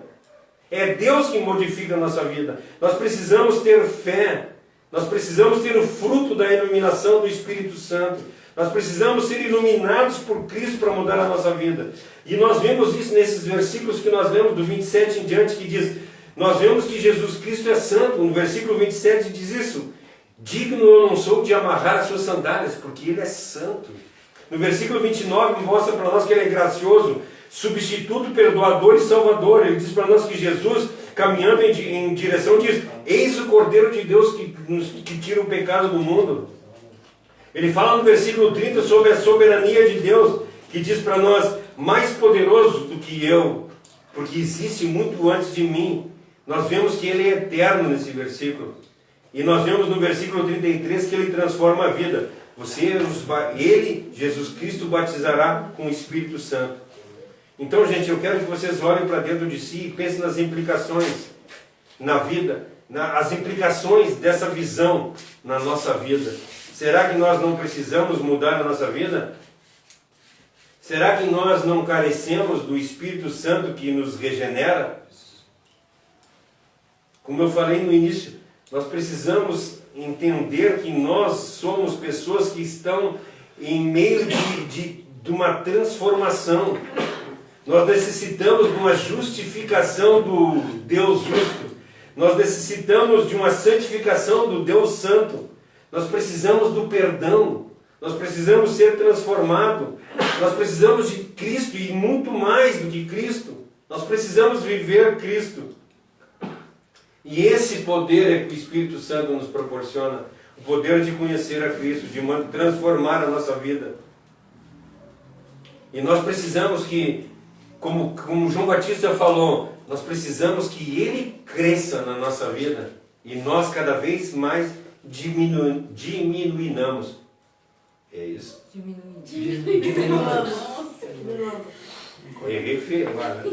É Deus que modifica a nossa vida. Nós precisamos ter fé. Nós precisamos ter o fruto da iluminação do Espírito Santo. Nós precisamos ser iluminados por Cristo para mudar a nossa vida. E nós vemos isso nesses versículos que nós lemos, do 27 em diante, que diz, nós vemos que Jesus Cristo é santo. No versículo 27 diz isso: digno eu não sou de amarrar as suas sandálias, porque Ele é santo. No versículo 29 mostra para nós que Ele é gracioso, substituto, perdoador e salvador. Ele diz para nós que Jesus, caminhando em direção, diz: eis o Cordeiro de Deus que tira o pecado do mundo. Ele fala no versículo 30 sobre a soberania de Deus, que diz para nós: mais poderoso do que eu, porque existe muito antes de mim. Nós vemos que Ele é eterno nesse versículo. E nós vemos no versículo 33 que Ele transforma a vida. Ele, Jesus Cristo, batizará com o Espírito Santo. Então, gente, eu quero que vocês olhem para dentro de si e pensem nas implicações na vida, as implicações dessa visão na nossa vida. Será que nós não precisamos mudar a nossa vida? Será que nós não carecemos do Espírito Santo que nos regenera? Como eu falei no início, nós precisamos entender que nós somos pessoas que estão em meio de uma transformação. Nós necessitamos de uma justificação do Deus justo. Nós necessitamos de uma santificação do Deus santo. Nós precisamos do perdão, nós precisamos ser transformados, nós precisamos de Cristo e muito mais do que Cristo. Nós precisamos viver Cristo. E esse poder é que o Espírito Santo nos proporciona, o poder de conhecer a Cristo, de transformar a nossa vida. E nós precisamos que, como João Batista falou, nós precisamos que Ele cresça na nossa vida e nós cada vez mais diminuinamos. É isso? Diminuamos. Errei feio agora.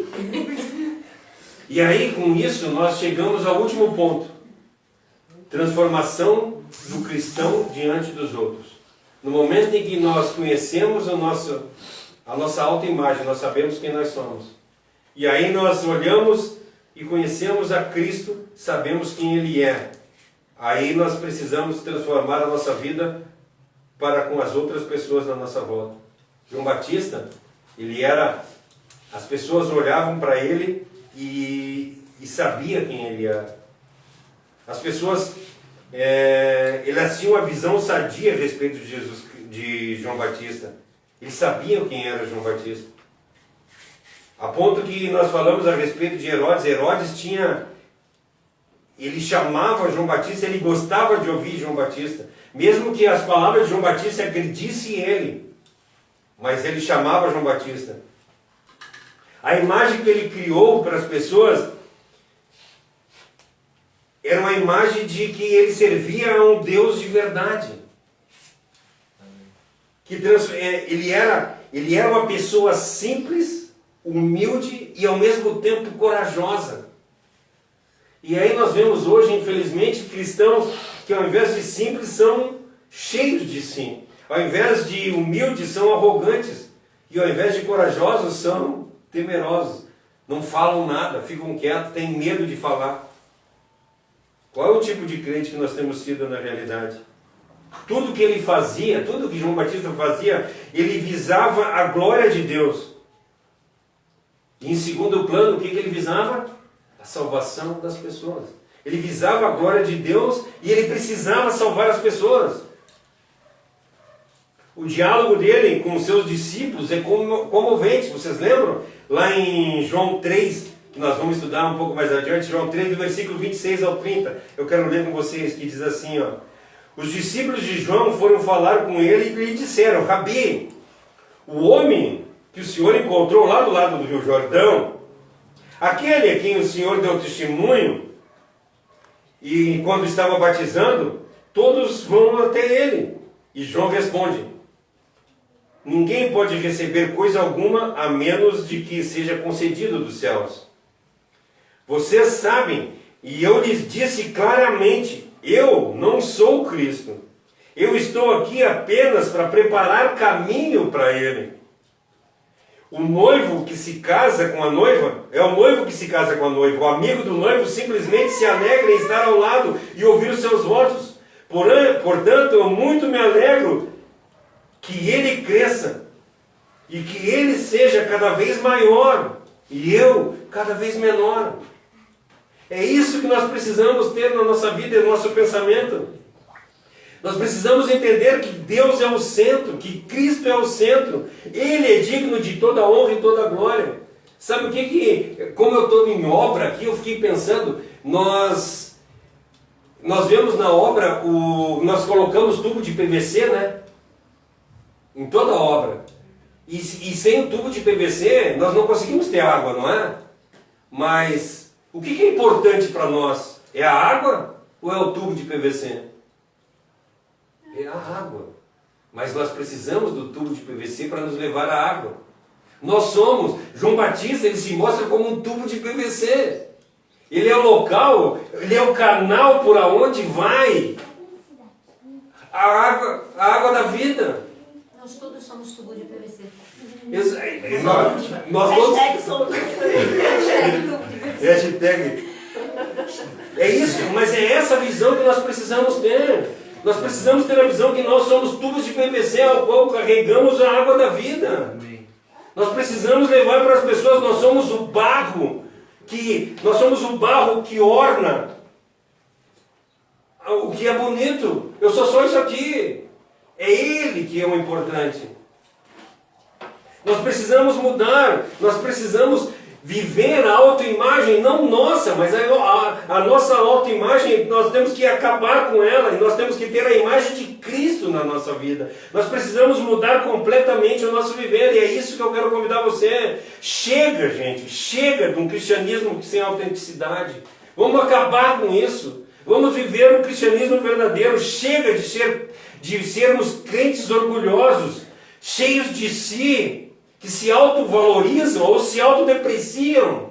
E aí, com isso, nós chegamos ao último ponto. Transformação do cristão diante dos outros. No momento em que nós conhecemos a nossa autoimagem, nós sabemos quem nós somos. E aí nós olhamos e conhecemos a Cristo, sabemos quem Ele é. Aí nós precisamos transformar a nossa vida para com as outras pessoas na nossa volta. João Batista, as pessoas olhavam para ele e sabia quem ele era. As pessoas, elas tinham uma visão sadia a respeito de João Batista. Eles sabiam quem era João Batista. A ponto que nós falamos a respeito de Herodes. Ele chamava João Batista, ele gostava de ouvir João Batista. Mesmo que as palavras de João Batista agredissem ele. Mas ele chamava João Batista. A imagem que ele criou para as pessoas era uma imagem de que ele servia a um Deus de verdade. Ele era uma pessoa simples, humilde e ao mesmo tempo corajosa. E aí nós vemos hoje, infelizmente, cristãos que ao invés de simples são cheios de si. Ao invés de humildes são arrogantes. E ao invés de corajosos, são temerosos. Não falam nada, ficam quietos, têm medo de falar. Qual é o tipo de crente que nós temos sido na realidade? Tudo que ele fazia, tudo que João Batista fazia, ele visava a glória de Deus. E em segundo plano, o que ele visava? A salvação das pessoas. Ele visava a glória de Deus e ele precisava salvar as pessoas. O diálogo dele com os seus discípulos é comovente. Vocês lembram? Lá em João 3, que nós vamos estudar um pouco mais adiante, João 3, do versículo 26 ao 30. Eu quero ler com vocês, que diz assim, ó. Os discípulos de João foram falar com ele e lhe disseram: Rabi, o homem que o Senhor encontrou lá do lado do Rio Jordão, aquele a quem o Senhor deu testemunho, e quando estava batizando, todos vão até ele. E João responde: ninguém pode receber coisa alguma a menos de que seja concedido dos céus. Vocês sabem, e eu lhes disse claramente, eu não sou Cristo. Eu estou aqui apenas para preparar caminho para ele. O noivo que se casa com a noiva, é o noivo que se casa com a noiva. O amigo do noivo simplesmente se alegra em estar ao lado e ouvir os seus votos. Portanto, eu muito me alegro que ele cresça e que ele seja cada vez maior e eu cada vez menor. É isso que nós precisamos ter na nossa vida e no nosso pensamento. Nós precisamos entender que Deus é o centro, que Cristo é o centro. Ele é digno de toda honra e toda glória. Sabe o que como eu estou em obra aqui, eu fiquei pensando, nós vemos na obra, nós colocamos tubo de PVC, né? Em toda a obra. E sem o tubo de PVC, nós não conseguimos ter água, não é? Mas o que é importante para nós? É a água ou é o tubo de PVC? É a água. Mas nós precisamos do tubo de PVC para nos levar a água. Nós somos, João Batista, ele se mostra como um tubo de PVC. Ele é o local, ele é o canal por onde vai a água da vida. Nós todos somos tubo de PVC. Nós todos... Hashtag somos. Hashtag. É isso, mas é essa visão que nós precisamos ter. Nós precisamos ter a visão que nós somos tubos de PVC ao qual carregamos a água da vida. Amém. Nós precisamos levar para as pessoas, nós somos o barro que orna o que é bonito. Eu sou só isso aqui. É Ele que é o importante. Nós precisamos mudar, nós precisamos viver a autoimagem, não nossa, mas a nossa autoimagem, nós temos que acabar com ela, e nós temos que ter a imagem de Cristo na nossa vida. Nós precisamos mudar completamente o nosso viver, e é isso que eu quero convidar você. Chega, gente, chega de um cristianismo sem autenticidade. Vamos acabar com isso. Vamos viver um cristianismo verdadeiro. Chega de sermos crentes orgulhosos, cheios de si, que se autovalorizam ou se autodepreciam.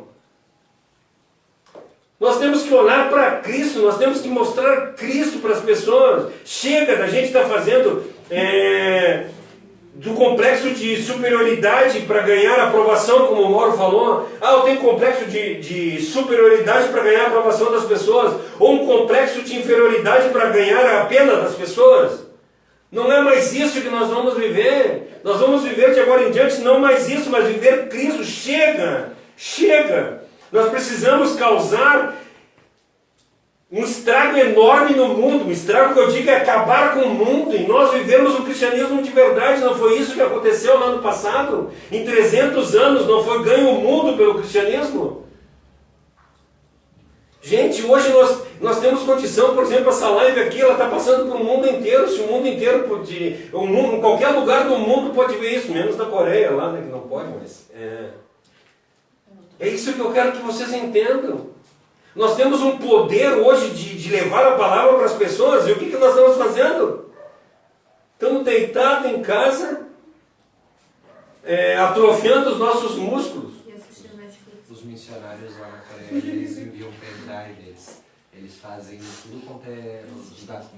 Nós temos que olhar para Cristo, nós temos que mostrar Cristo para as pessoas. Chega da gente estar fazendo do complexo de superioridade para ganhar aprovação, como o Mauro falou. Eu tenho complexo de superioridade para ganhar a aprovação das pessoas, ou um complexo de inferioridade para ganhar a pena das pessoas. Não é mais isso que nós vamos viver. Nós vamos viver de agora em diante não mais isso, mas viver Cristo. Chega! Chega! Nós precisamos causar um estrago enorme no mundo. Um estrago que eu digo é acabar com o mundo. E nós vivemos o cristianismo de verdade. Não foi isso que aconteceu lá no passado? Em 300 anos não foi ganho o mundo pelo cristianismo? Gente, hoje nós temos condição, por exemplo, essa live aqui, ela está passando para o mundo inteiro. Se o mundo inteiro pode, em qualquer lugar do mundo pode ver isso, menos na Coreia, lá, né, que não pode, mas é isso que eu quero que vocês entendam. Nós temos um poder hoje de levar a palavra para as pessoas, e o que nós estamos fazendo? Estamos deitados em casa, atrofiando os nossos músculos. Os missionários lá na Coreia, eles enviam o pendrive deles. Eles fazem tudo quanto é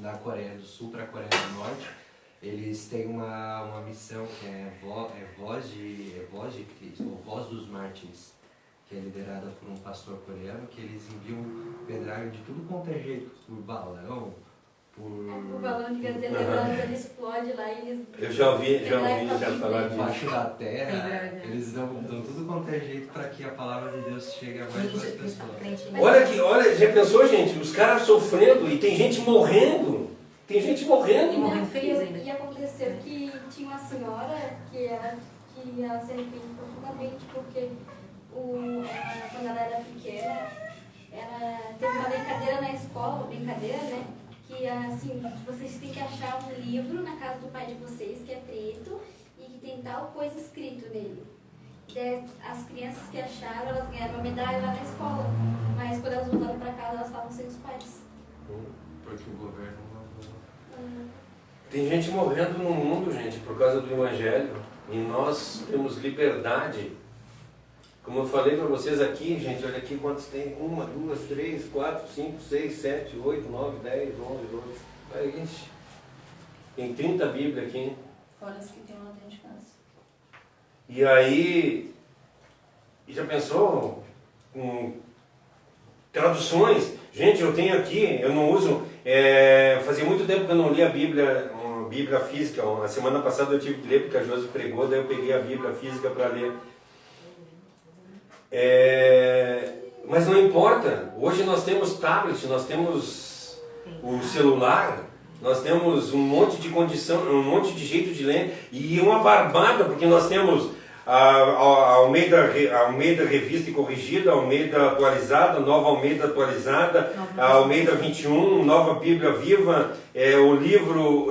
da Coreia do Sul para a Coreia do Norte. eles têm uma missão que é Voz de Cristo, ou Voz dos Mártires, que é liderada por um pastor coreano, que eles enviam pedralho de tudo quanto é jeito, por balão, O balão de gasolina, ele explode lá e eles... Eu já ouvi já falar disso. Embaixo da terra, eles dão tudo quanto é jeito para que a palavra de Deus chegue a mais pessoas. Olha, já pensou, gente? Os caras sofrendo e tem gente morrendo. Tem gente morrendo. E morrendo feliz ainda. E aconteceu que tinha uma senhora que ia ser arrependida profundamente, porque quando ela era pequena, ela teve uma brincadeira na escola, né? Que assim, vocês têm que achar um livro na casa do pai de vocês, que é preto, e que tem tal coisa escrito nele. Daí, as crianças que acharam, elas ganharam uma medalha lá na escola, mas quando elas voltaram para casa, elas estavam sem os pais. Porque o governo não... Tem gente morrendo no mundo, gente, por causa do Evangelho. E nós temos liberdade. Como eu falei para vocês aqui, gente, olha aqui quantos tem. 1, 2, 3, 4, 5, 6, 7, 8, 9, 10, 11, 12. Aí, gente, tem 30 Bíblias aqui. Fora as que tem lá dentro de casa. E aí, já pensou com traduções? Gente, eu tenho aqui, eu não uso, fazia muito tempo que eu não li a Bíblia, uma Bíblia física. A semana passada eu tive que ler porque a Josi pregou, daí eu peguei a Bíblia física para ler. Mas não importa, hoje nós temos tablet, nós temos o celular, nós temos um monte de condição, um monte de jeito de ler, e uma barbada, porque nós temos a Almeida Revista e Corrigida, a Almeida Atualizada, Nova Almeida Atualizada, a Almeida 21, Nova Bíblia Viva, o livro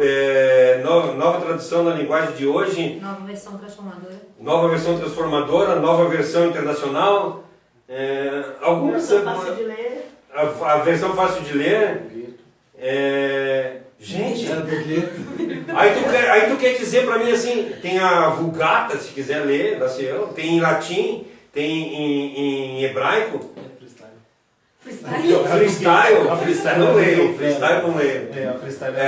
Nova Tradução na Linguagem de Hoje, Nova Versão Transformadora. Nova Versão Transformadora, Nova Versão Internacional, algumas... Fácil de ler. A versão fácil de ler. Gente, aí tu quer dizer pra mim assim, tem a Vulgata, se quiser ler, da Cielo, tem em latim, tem em hebraico. Freestyle não leio. A freestyle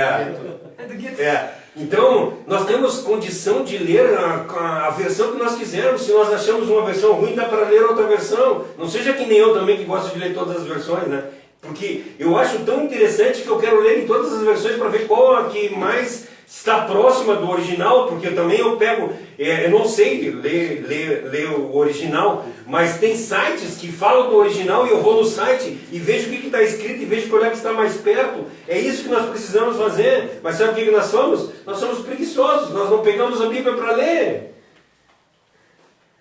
Então, nós temos condição de ler a versão que nós quisermos. Se nós achamos uma versão ruim, dá para ler outra versão. Não seja que nem eu também, que gosto de ler todas as versões, né? Porque eu acho tão interessante que eu quero ler em todas as versões para ver qual a que mais está próxima do original, porque eu pego, eu não sei ler o original, mas tem sites que falam do original e eu vou no site e vejo o que está escrito e vejo qual é que está mais perto. É isso que nós precisamos fazer. Mas sabe o que nós somos? Nós somos preguiçosos, nós não pegamos a Bíblia para ler.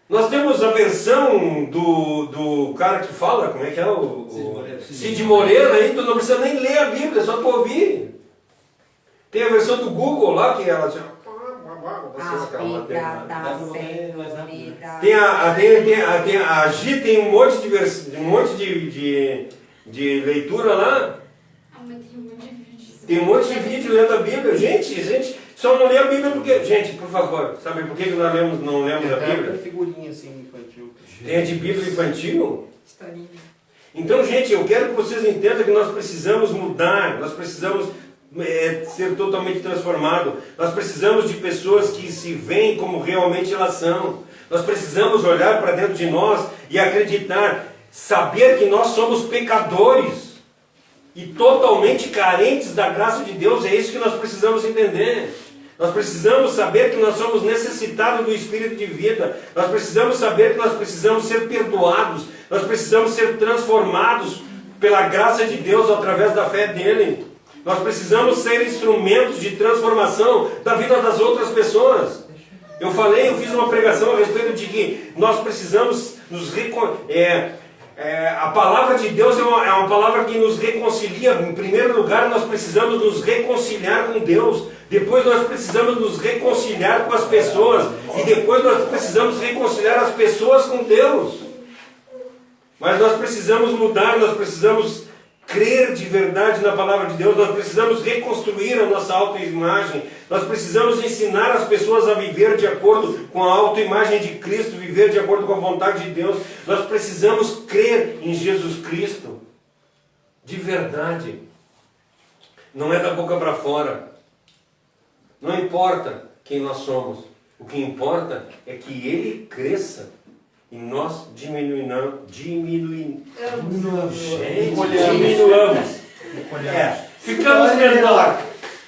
Nós temos a versão do cara que fala, como é que é? Cid Moreira, aí tu não precisa nem ler a Bíblia, é só tu ouvir. Tem a versão do Google lá, que ela... Tem a Gi, tem um monte de leitura lá. Tem um monte de vídeo lendo a Bíblia. Gente, só não lê a Bíblia porque... Gente, por favor, sabe por que nós não lemos a Bíblia? Tem figurinha assim infantil. Tem a de Bíblia infantil? Então, gente, eu quero que vocês entendam que nós precisamos mudar, nós precisamos ser totalmente transformados, nós precisamos de pessoas que se veem como realmente elas são. Nós precisamos olhar para dentro de nós e acreditar, saber que nós somos pecadores e totalmente carentes da graça de Deus. É isso que nós precisamos entender. Nós precisamos saber que nós somos necessitados do Espírito de vida. Nós precisamos saber que nós precisamos ser perdoados. Nós precisamos ser transformados pela graça de Deus através da fé dele. Nós precisamos ser instrumentos de transformação da vida das outras pessoas. Eu fiz uma pregação a respeito de que nós precisamos a palavra de Deus é uma palavra que nos reconcilia. Em primeiro lugar, nós precisamos nos reconciliar com Deus. Depois nós precisamos nos reconciliar com as pessoas. E depois nós precisamos reconciliar as pessoas com Deus. Mas nós precisamos mudar, nós precisamos crer de verdade na palavra de Deus, nós precisamos reconstruir a nossa autoimagem, nós precisamos ensinar as pessoas a viver de acordo com a autoimagem de Cristo, viver de acordo com a vontade de Deus. Nós precisamos crer em Jesus Cristo, de verdade. Não é da boca para fora. Não importa quem nós somos. O que importa é que Ele cresça e nós diminuamos. Gente, diminuamos. Ficamos menor.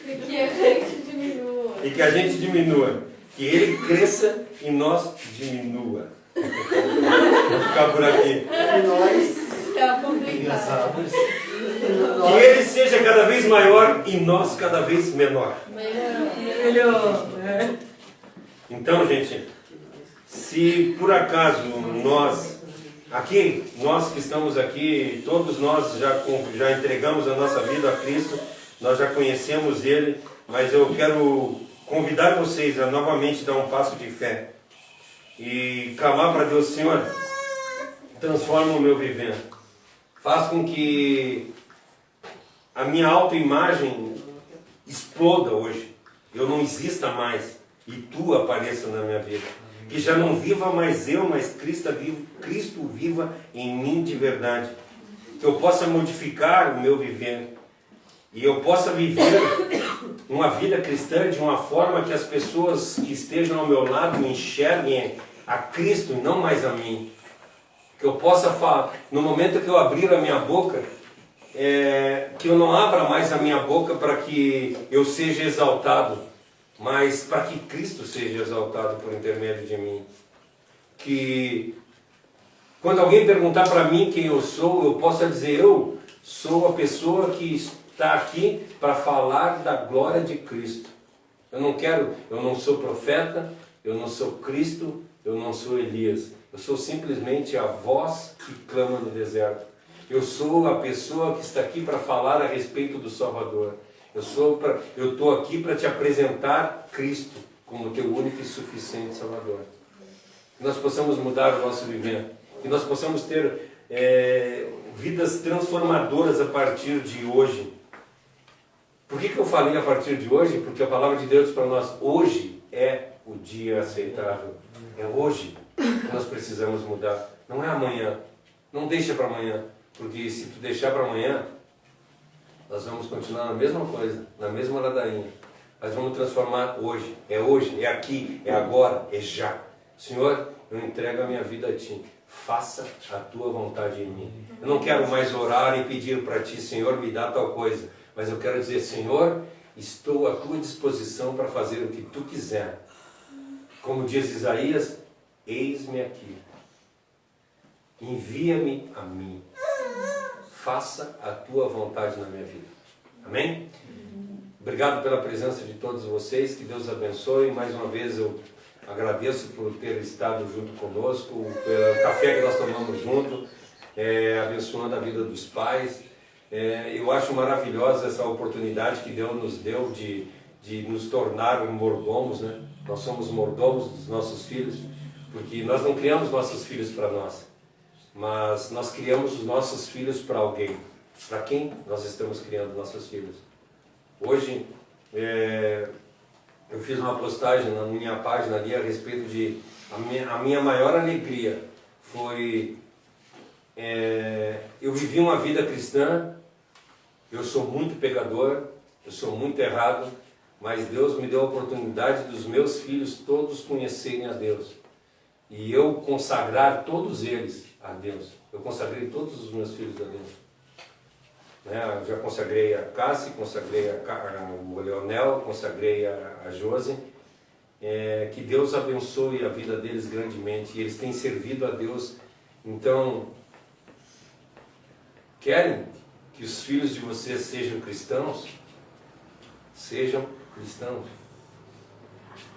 E que a gente diminua. E que a gente diminua. Que Ele cresça e nós diminua. Vou ficar por aqui. Tá complicado. Que Ele seja cada vez maior e nós cada vez menor. Melhor. Então, gente, se por acaso nós que estamos aqui, todos nós já entregamos a nossa vida a Cristo, nós já conhecemos Ele, mas eu quero convidar vocês a novamente dar um passo de fé e clamar para Deus: Senhor, transforma o meu viver, faz com que a minha autoimagem exploda hoje, eu não exista mais e Tu apareça na minha vida. Que já não viva mais eu, mas Cristo viva em mim de verdade. Que eu possa modificar o meu viver. E eu possa viver uma vida cristã de uma forma que as pessoas que estejam ao meu lado enxerguem a Cristo e não mais a mim. Que eu possa falar, no momento que eu abrir a minha boca, que eu não abra mais a minha boca para que eu seja exaltado, mas para que Cristo seja exaltado por intermédio de mim. Que quando alguém perguntar para mim quem eu sou, eu possa dizer: eu sou a pessoa que está aqui para falar da glória de Cristo. Eu não sou profeta, eu não sou Cristo, eu não sou Elias. Eu sou simplesmente a voz que clama no deserto. Eu sou a pessoa que está aqui para falar a respeito do Salvador. Eu estou aqui para te apresentar Cristo como teu único e suficiente Salvador. Que nós possamos mudar o nosso viver. Que nós possamos ter vidas transformadoras a partir de hoje. Por que eu falei a partir de hoje? Porque a palavra de Deus para nós, hoje é o dia aceitável. É hoje que nós precisamos mudar. Não é amanhã. Não deixa para amanhã. Porque se tu deixar para amanhã, nós vamos continuar na mesma coisa, na mesma ladainha. Mas vamos transformar hoje, é aqui, é agora, é já. Senhor, eu entrego a minha vida a Ti. Faça a Tua vontade em mim. Eu não quero mais orar e pedir para Ti: Senhor, me dá tal coisa. Mas eu quero dizer: Senhor, estou à Tua disposição para fazer o que Tu quiser. Como diz Isaías: eis-me aqui. Envia-me a mim. Faça a Tua vontade na minha vida. Amém? Obrigado pela presença de todos vocês. Que Deus abençoe. Mais uma vez eu agradeço por ter estado junto conosco, pelo café que nós tomamos junto, abençoando a vida dos pais. Eu acho maravilhosa essa oportunidade que Deus nos deu de nos tornar mordomos, né? Nós somos mordomos dos nossos filhos, porque nós não criamos nossos filhos para nós, mas nós criamos os nossos filhos para alguém. Para quem nós estamos criando nossos filhos? Hoje, eu fiz uma postagem na minha página ali a respeito de... A minha maior alegria foi... eu vivi uma vida cristã, eu sou muito pecador, eu sou muito errado, mas Deus me deu a oportunidade dos meus filhos todos conhecerem a Deus. E eu consagrar todos eles a Deus. Eu consagrei todos os meus filhos a Deus. Eu já consagrei a Cassi, consagrei o Leonel, consagrei a Josi. Que Deus abençoe a vida deles grandemente. E eles têm servido a Deus. Então, querem que os filhos de vocês sejam cristãos? Sejam cristãos.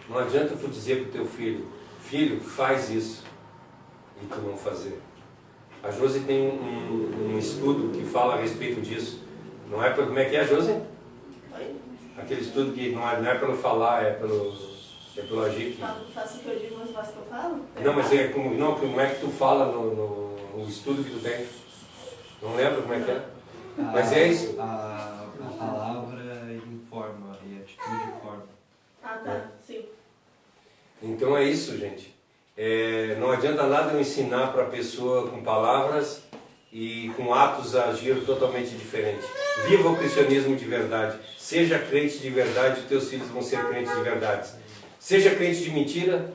Não adianta tu dizer para o teu filho: filho, faz isso, e tu não fazer. A Josi tem um estudo que fala a respeito disso. Não é como é que é, Josi? Aquele estudo que não é pelo falar, é pelo agir. Faço o que eu digo, mas faço o que eu falo? Não, mas como é que tu fala no estudo que tu tem? Não lembro como é que é? Mas é isso. A palavra informa e a atitude informa. Ah, tá. Sim. Então é isso, gente. Não adianta nada eu ensinar para a pessoa com palavras e com atos agir totalmente diferente. Viva o cristianismo de verdade. Seja crente de verdade, e teus filhos vão ser crentes de verdade. Seja crente de mentira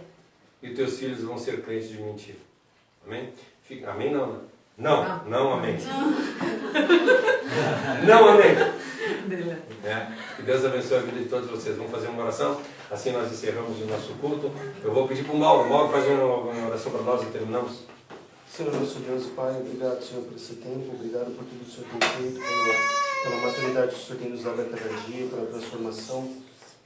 e teus filhos vão ser crentes de mentira. Amém? Amém não, né? Não, amém. Não, amém. Que Deus abençoe a vida de todos vocês. Vamos fazer uma oração. Assim nós encerramos o nosso culto. Eu vou pedir para o Mauro. Mauro faz uma oração para nós e terminamos. Senhor, nosso Deus e Pai, obrigado, Senhor, por esse tempo, obrigado por tudo que o Senhor tem feito, pela maturidade que o Senhor tem nos dado a cada dia, pela transformação.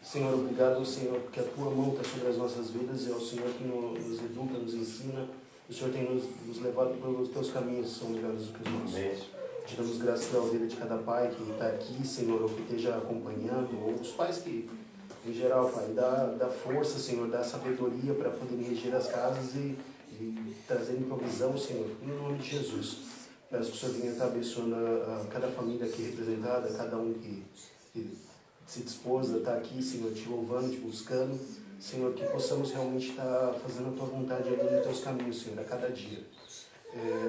Senhor, obrigado, Senhor, porque a Tua mão está sobre as nossas vidas e é o Senhor que nos educa, nos ensina. O Senhor tem nos levado pelos Teus caminhos, são melhores do que os nossos. Te damos graças pela vida de cada pai que está aqui, Senhor, ou que esteja acompanhando, ou os pais que, em geral, Pai, dá força, Senhor, dá sabedoria para poderem reger as casas e trazerem provisão, Senhor, em nome de Jesus. Peço que o Senhor venha estar abençoando a cada família aqui representada, cada um que se dispôs a estar aqui, Senhor, te louvando, te buscando. Senhor, que possamos realmente estar fazendo a Tua vontade ali nos Teus caminhos, Senhor, a cada dia.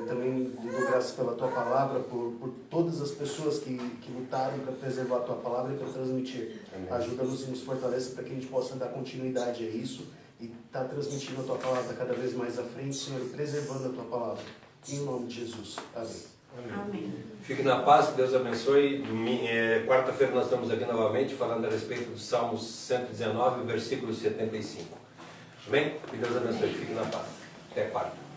Também lhe dou graças pela Tua palavra, por todas as pessoas que lutaram para preservar a Tua palavra e para transmitir. Ajuda-nos e nos fortalece para que a gente possa dar continuidade a isso e estar transmitindo a Tua palavra cada vez mais à frente, Senhor, preservando a Tua palavra. Em nome de Jesus. Amém. Amém. Fique na paz, que Deus abençoe. Quarta-feira nós estamos aqui novamente falando a respeito do Salmos 119, versículo 75. Amém? Que Deus abençoe. Fique na paz. Até quarta.